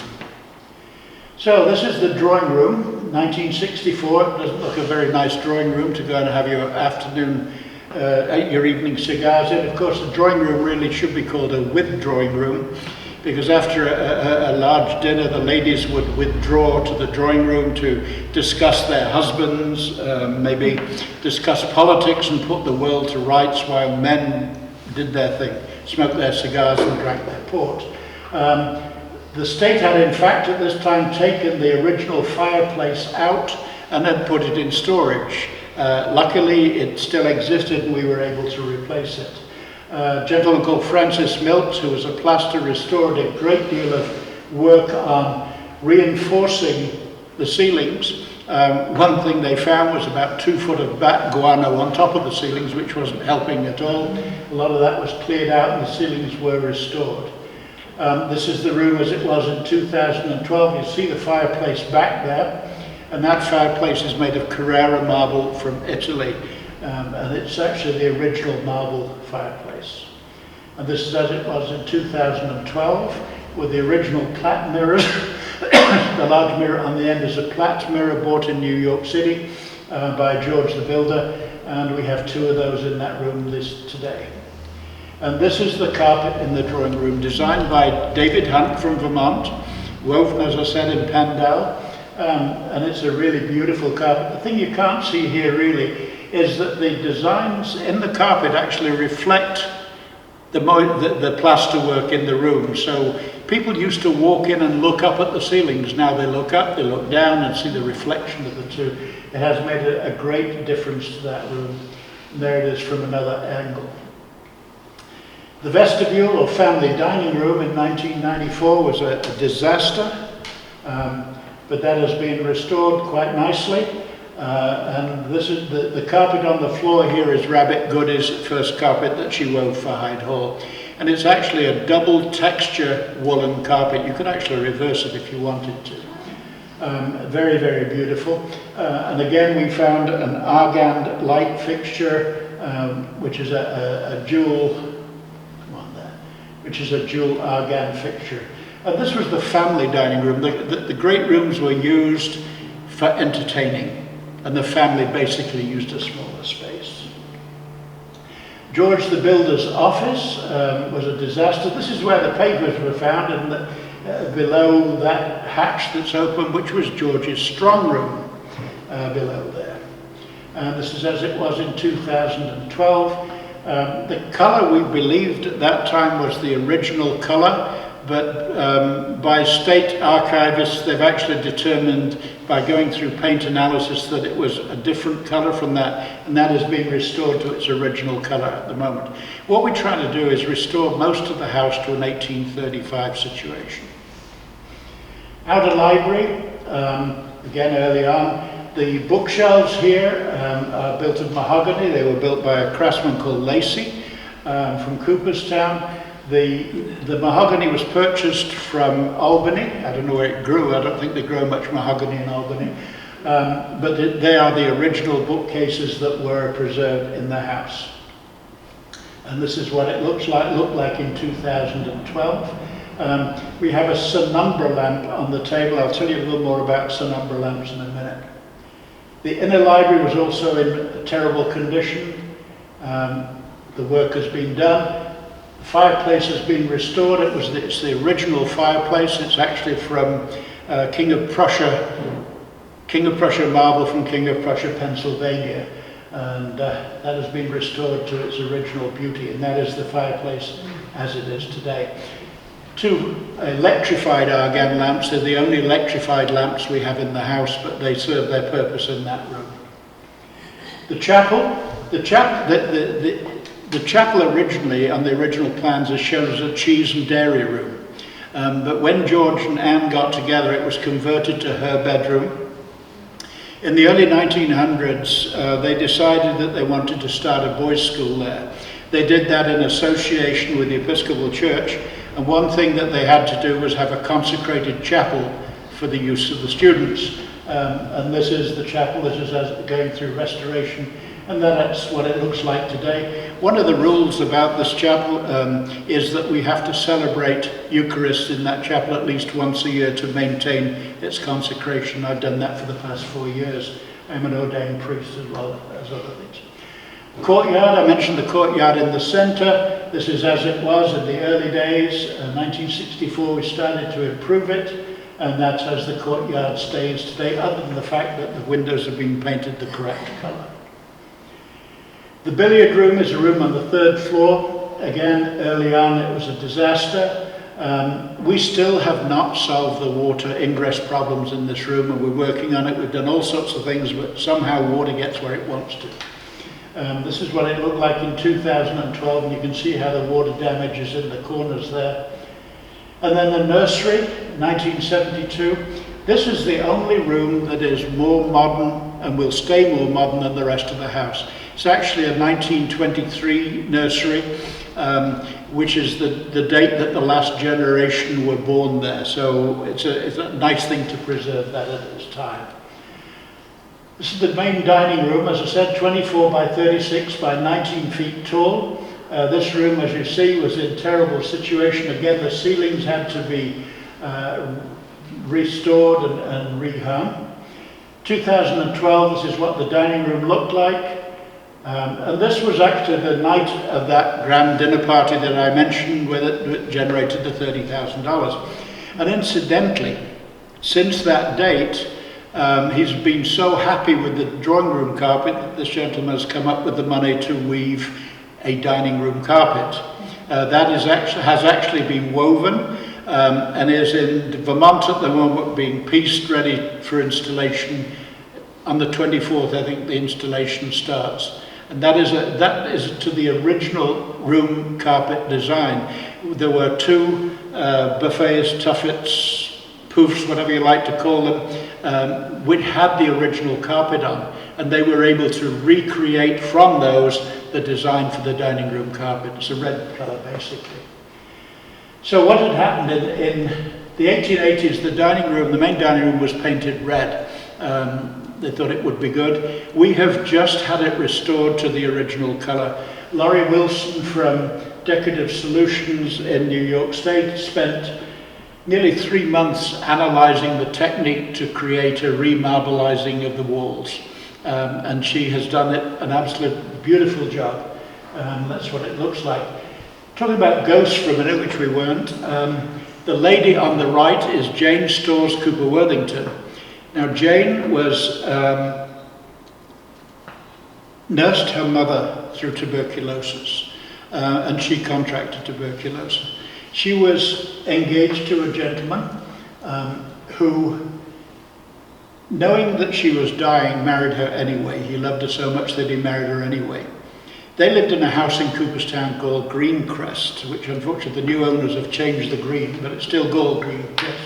So this is the drawing room, 1964. It doesn't look a very nice drawing room to go and have your afternoon, your evening cigars in. Of course, the drawing room really should be called a withdrawing room, because after a large dinner, the ladies would withdraw to the drawing room to discuss their husbands, maybe discuss politics and put the world to rights, while men did their thing, smoked their cigars and drank their port. The state had, in fact, at this time taken the original fireplace out and had put it in storage. Luckily, it still existed and we were able to replace it. A gentleman called Francis Milks, who was a plaster restorer, did a great deal of work on reinforcing the ceilings. One thing they found was about 2 foot of bat guano on top of the ceilings, which wasn't helping at all. A lot of that was cleared out and the ceilings were restored. This is the room as it was in 2012. You see the fireplace back there, and that fireplace is made of Carrara marble from Italy. And it's actually the original marble fireplace. And this is as it was in 2012, with the original Platt mirrors. The large mirror on the end is a Platt mirror bought in New York City by George the Builder, and we have 2 of those in that room today. And this is the carpet in the drawing room, designed by David Hunt from Vermont, woven, as I said, in Pendle, and it's a really beautiful carpet. The thing you can't see here really is that the designs in the carpet actually reflect the plaster work in the room. So people used to walk in and look up at the ceilings. Now they look up, they look down and see the reflection of the two. It has made a great difference to that room. And there it is from another angle. The vestibule or family dining room in 1994 was a disaster, but that has been restored quite nicely. And this is the carpet on the floor here is Rabbit Goody's first carpet that she wove for Hyde Hall. And it's actually a double texture woolen carpet. You could actually reverse it if you wanted to. Very, very beautiful. And again, we found an argand light fixture, which is a dual, which is a dual argand fixture. And this was the family dining room. The great rooms were used for entertaining, and the family basically used a smaller space. George the Builder's office was a disaster. This is where the papers were found, and below that hatch that's open, which was George's strong room below there. And this is as it was in 2012. The colour we believed at that time was the original colour, but by state archivists they've actually determined by going through paint analysis that it was a different colour from that, and that is being restored to its original colour at the moment. What we're trying to do is restore most of the house to an 1835 situation. Outer library, again early on. The bookshelves here are built of mahogany. They were built by a craftsman called Lacey from Cooperstown. The mahogany was purchased from Albany. I don't know where it grew. I don't think they grow much mahogany in Albany. But they are the original bookcases that were preserved in the house. And this is what it looked like in 2012. We have a Sonumbra lamp on the table. I'll tell you a little more about Sonumbra lamps in a minute. The inner library was also in terrible condition. The work has been done. The fireplace has been restored. It's the original fireplace. It's actually from King of Prussia marble from King of Prussia, Pennsylvania. And that has been restored to its original beauty, and that is the fireplace as it is today. two electrified argan lamps. They're the only electrified lamps we have in the house, but they serve their purpose in that room. The chapel originally, on the original plans, is shown as a cheese and dairy room. But when George and Anne got together, it was converted to her bedroom. In the early 1900s, they decided that they wanted to start a boys' school there. They did that in association with the Episcopal Church, and one thing that they had to do was have a consecrated chapel for the use of the students. And this is the chapel. This is going through restoration, and that's what it looks like today. One of the rules about this chapel is that we have to celebrate Eucharist in that chapel at least once a year to maintain its consecration. I've done that for the past 4 years. I'm an ordained priest as well as other things. Courtyard, I mentioned the courtyard in the centre. This is as it was in the early days. 1964 we started to improve it, and that's as the courtyard stays today, other than the fact that the windows have been painted the correct colour. The billiard room is a room on the 3rd floor. Again, early on it was a disaster. We still have not solved the water ingress problems in this room, and we're working on it. We've done all sorts of things, but somehow water gets where it wants to. This is what it looked like in 2012, and you can see how the water damage is in the corners there. And then the nursery, 1972. This is the only room that is more modern and will stay more modern than the rest of the house. It's actually a 1923 nursery, which is the date that the last generation were born there. So it's a nice thing to preserve that at its time. This is the main dining room, as I said, 24 by 36 by 19 feet tall. This room, as you see, was in terrible situation. Again, the ceilings had to be restored and rehung. 2012, this is what the dining room looked like. And this was actually the night of that grand dinner party that I mentioned, where it generated the $30,000. And incidentally, since that date, he's been so happy with the drawing room carpet that this gentleman has come up with the money to weave a dining room carpet. That has actually been woven and is in Vermont at the moment, being pieced ready for installation. On the 24th, I think the installation starts. And that is to the original room carpet design. There were two buffets, tuffets, poofs, whatever you like to call them, which had the original carpet on, and they were able to recreate from those the design for the dining room carpet. It's a red colour, basically. So what had happened in the 1880s, the main dining room was painted red. They thought it would be good. We have just had it restored to the original colour. Laurie Wilson from Decorative Solutions in New York State spent nearly 3 months analysing the technique to create a remarbleizing of the walls. And she has done an absolute beautiful job. That's what it looks like. Talking about ghosts for a minute, which we weren't. The lady on the right is Jane Storrs Cooper Worthington. Now, Jane was nursed her mother through tuberculosis, and she contracted tuberculosis. She was engaged to a gentleman who, knowing that she was dying, married her anyway. He loved her so much that he married her anyway. They lived in a house in Cooperstown called Greencrest, which unfortunately the new owners have changed the green, but it's still called Greencrest.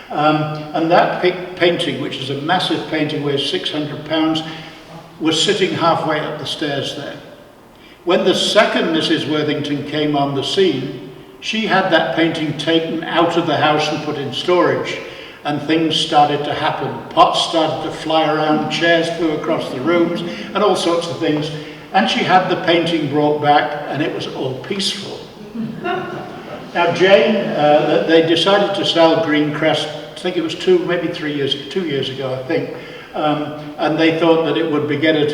And that painting, which is a massive painting, weighs 600 pounds, was sitting halfway up the stairs there. When the second Mrs. Worthington came on the scene, she had that painting taken out of the house and put in storage, and things started to happen. Pots started to fly around, chairs flew across the rooms, and all sorts of things. And she had the painting brought back, and it was all peaceful. Now, Jane, they decided to sell Greencrest, I think it was 2 years ago, I think. And they thought that it would be better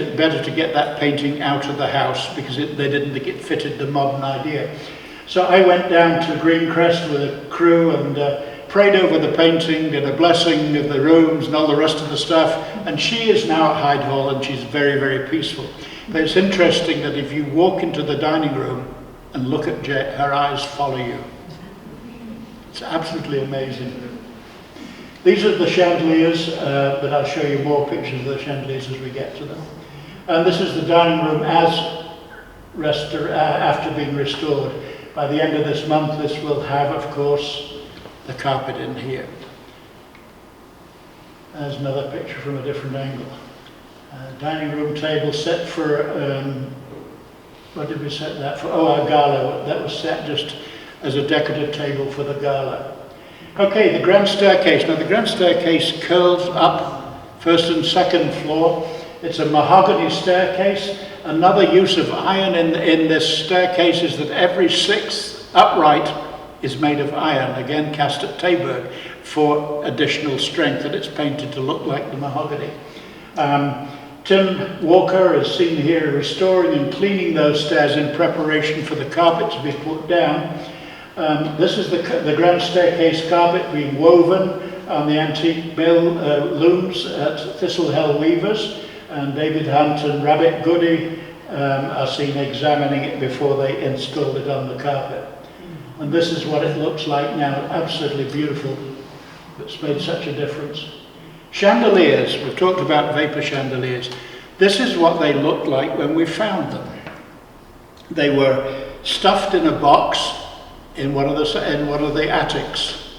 to get that painting out of the house because they didn't think it fitted the modern idea. So I went down to Greencrest with a crew and prayed over the painting, did a blessing of the rooms and all the rest of the stuff. And she is now at Hyde Hall, and she's very, very peaceful. But it's interesting that if you walk into the dining room and look at Jane, her eyes follow you. It's absolutely amazing. These are the chandeliers, but I'll show you more pictures of the chandeliers as we get to them. And this is the dining room after being restored. By the end of this month, this will have, of course, the carpet in here. There's another picture from a different angle. Dining room table set for, what did we set that for? Oh, our gala. That was set just as a decorative table for the gala. Okay, the grand staircase. Now the grand staircase curls up first and second floor. It's a mahogany staircase. Another use of iron in this staircase is that every sixth upright is made of iron, again cast at Taberg, for additional strength, and it's painted to look like the mahogany. Tim Walker is seen here restoring and cleaning those stairs in preparation for the carpet to be put down. This is the grand staircase carpet being woven on the antique mill looms at Thistlehell Weavers, and David Hunt and Rabbit Goody are seen examining it before they installed it on the carpet. And this is what it looks like now, absolutely beautiful. It's made such a difference. Chandeliers, we've talked about vapor chandeliers. This is what they looked like when we found them. They were stuffed in a box in one of the attics.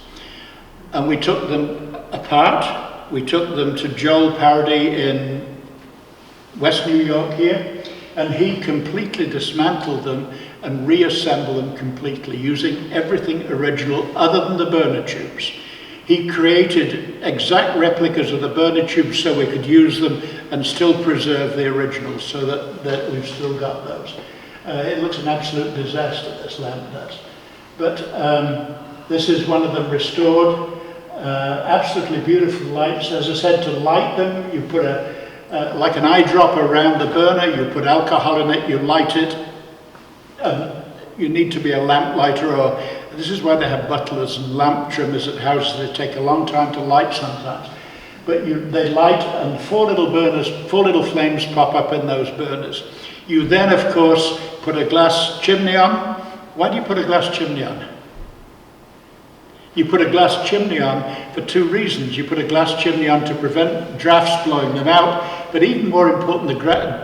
And we took them apart. We took them to Joel Parody in West New York here, and he completely dismantled them and reassembled them completely using everything original other than the burner tubes. He created exact replicas of the burner tubes so we could use them and still preserve the originals, so that we've still got those. It looks an absolute disaster, this lamp does. But this is one of them restored. Absolutely beautiful lights. As I said, to light them, you put like an eyedropper around the burner, you put alcohol in it, you light it. You need to be a lamp lighter, or this is why they have butlers and lamp trimmers at houses. They take a long time to light sometimes. But they light, and four little flames pop up in those burners. You then, of course, put a glass chimney on. Why do you put a glass chimney on? You put a glass chimney on for two reasons. You put a glass chimney on to prevent drafts blowing them out, but even more important,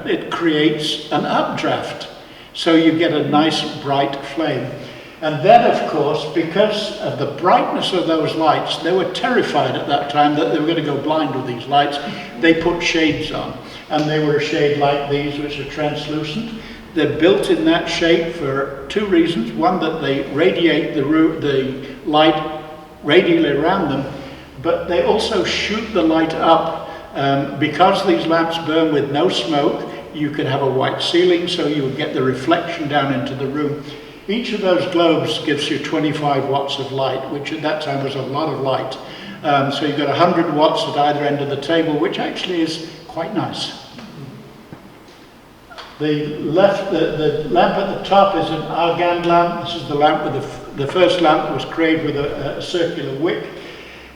it creates an updraft. So you get a nice bright flame. And then, of course, because of the brightness of those lights, they were terrified at that time that they were going to go blind with these lights. They put shades on, and they were a shade like these, which are translucent. They're built in that shape for two reasons. One, that they radiate the light radially around them, but they also shoot the light up. Because these lamps burn with no smoke, you could have a white ceiling, so you would get the reflection down into the room. Each of those globes gives you 25 watts of light, which at that time was a lot of light. So you've got 100 watts at either end of the table, which actually is quite nice. The lamp at the top is an argand lamp. This is the lamp with the first lamp that was created with a circular wick.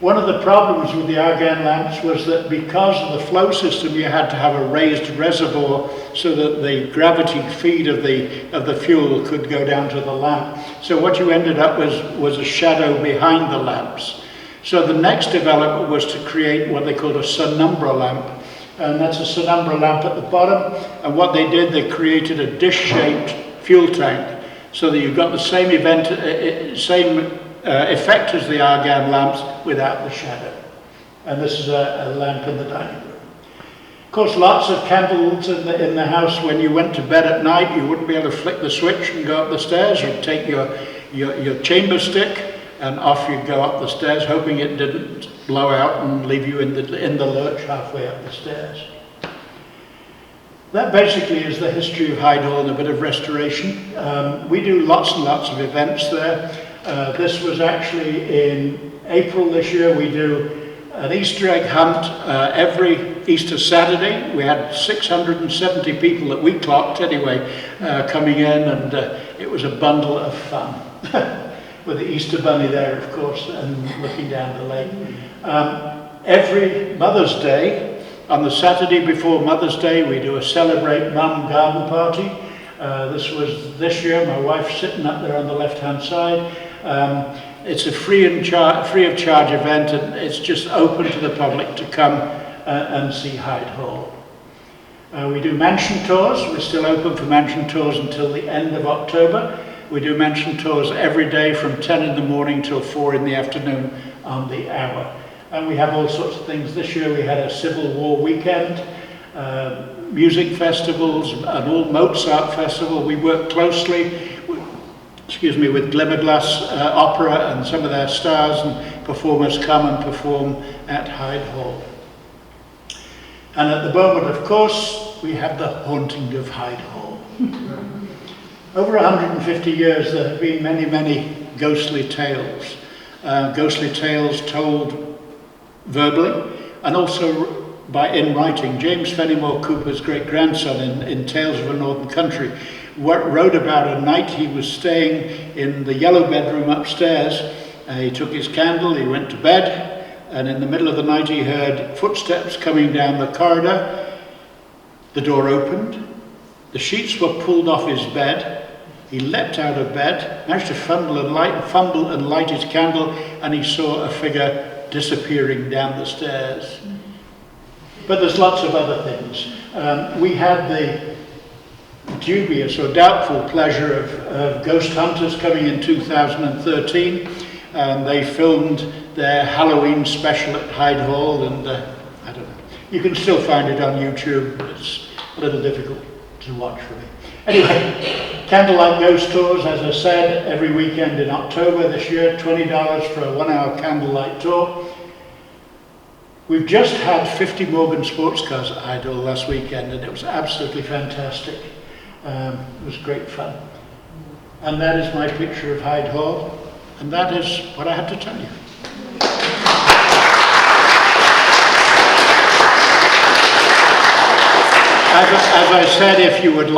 One of the problems with the argand lamps was that because of the flow system, you had to have a raised reservoir so that the gravity feed of the fuel could go down to the lamp. So what you ended up was a shadow behind the lamps. So the next development was to create what they called a sunumbra lamp. And that's a sunumbra lamp at the bottom. And what they did, they created a dish-shaped fuel tank so that you've got the same effect as the argand lamps without the shadow. And this is a lamp in the dining room. Of course, lots of candles in the house. When you went to bed at night, you wouldn't be able to flick the switch and go up the stairs. You'd take your chamber stick and off you'd go up the stairs, hoping it didn't blow out and leave you in the lurch halfway up the stairs. That basically is the history of Hyde Hall and a bit of restoration. We do lots and lots of events there. This was actually in April this year. We do an Easter egg hunt every Easter Saturday. We had 670 people that we clocked anyway coming in, and it was a bundle of fun. With the Easter bunny there, of course, and looking down the lake. Every Mother's Day, on the Saturday before Mother's Day, we do a Celebrate Mum garden party. This was this year, my wife's sitting up there on the left-hand side. It's a free of charge event, and it's just open to the public to come and see Hyde Hall. We do mansion tours. We're still open for mansion tours until the end of October. We do mansion tours every day from 10 in the morning till 4 in the afternoon on the hour. And we have all sorts of things. This year we had a Civil War weekend, music festivals, an old Mozart festival. We work closely with Glimmerglass Opera, and some of their stars and performers come and perform at Hyde Hall. And at the moment, of course, we have the haunting of Hyde Hall. Over 150 years, there have been many, many ghostly tales. Ghostly tales told verbally and also in writing. James Fenimore Cooper's great-grandson in Tales of a Northern Country wrote about a night he was staying in the yellow bedroom upstairs. He took his candle, he went to bed, and in the middle of the night he heard footsteps coming down the corridor. The door opened, the sheets were pulled off his bed. He leapt out of bed, managed to fumble and light his candle, and he saw a figure disappearing down the stairs. But there's lots of other things. We had the dubious or doubtful pleasure of Ghost Hunters coming in 2013, and they filmed their Halloween special at Hyde Hall, and I don't know, you can still find it on YouTube, but it's a little difficult to watch for me. Anyway, candlelight ghost tours, as I said, every weekend in October this year, $20 for a 1-hour candlelight tour. We've just had 50 Morgan sports cars at Hyde Hall last weekend, and it was absolutely fantastic. It was great fun. And that is my picture of Hyde Hall, and that is what I had to tell you. As I said, if you'd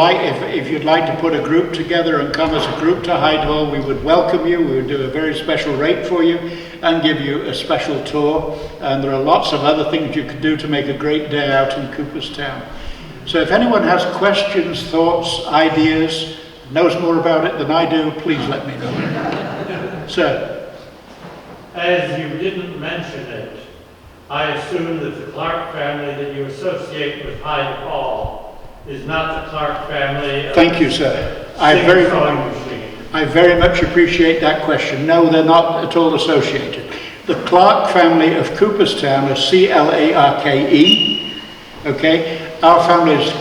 like to put a group together and come as a group to Hyde Hall, we would welcome you. We would do a very special rate for you and give you a special tour. And there are lots of other things you could do to make a great day out in Cooperstown. So if anyone has questions, thoughts, ideas, knows more about it than I do, please let me know. Sir. As you didn't mention it, I assume that the Clarke family that you associate with Hyde Hall is not the Clarke family. Thank you, sir. I very much appreciate that question. No, they're not at all associated. The Clarke family of Cooperstown are C-L-A-R-K-E. Okay, our family is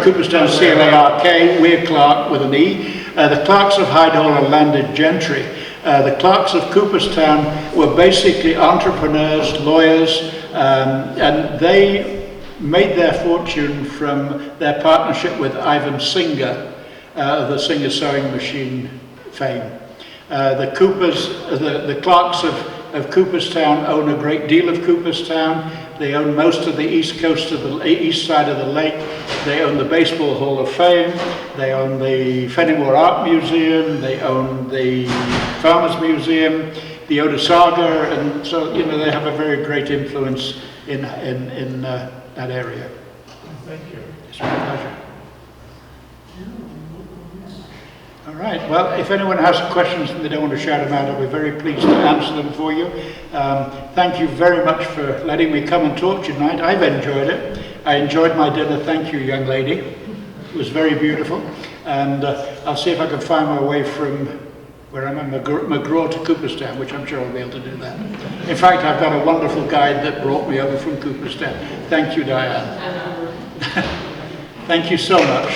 Cooperstown C-L-A-R-K. We're Clarke with an E. The Clarks of Hyde Hall are landed gentry. The Clarks of Cooperstown were basically entrepreneurs, lawyers, and they made their fortune from their partnership with Ivan Singer, the Singer sewing machine fame. The Clarks of Cooperstown own a great deal of Cooperstown. They own most of the east side of the lake. They own the Baseball Hall of Fame. They own the Fenimore Art Museum. They own the Farmers Museum, the Oda Saga, and so they have a very great influence in that area. Thank you. It's my pleasure. All right, well, if anyone has questions and they don't want to shout them out, I'll be very pleased to answer them for you. Thank you very much for letting me come and talk to you tonight. I've enjoyed it. I enjoyed my dinner. Thank you, young lady. It was very beautiful. And I'll see if I can find my way from where I'm at McGraw to Cooperstown, which I'm sure I'll be able to do that. In fact, I've got a wonderful guide that brought me over from Cooperstown. Thank you, Diane. Thank you so much.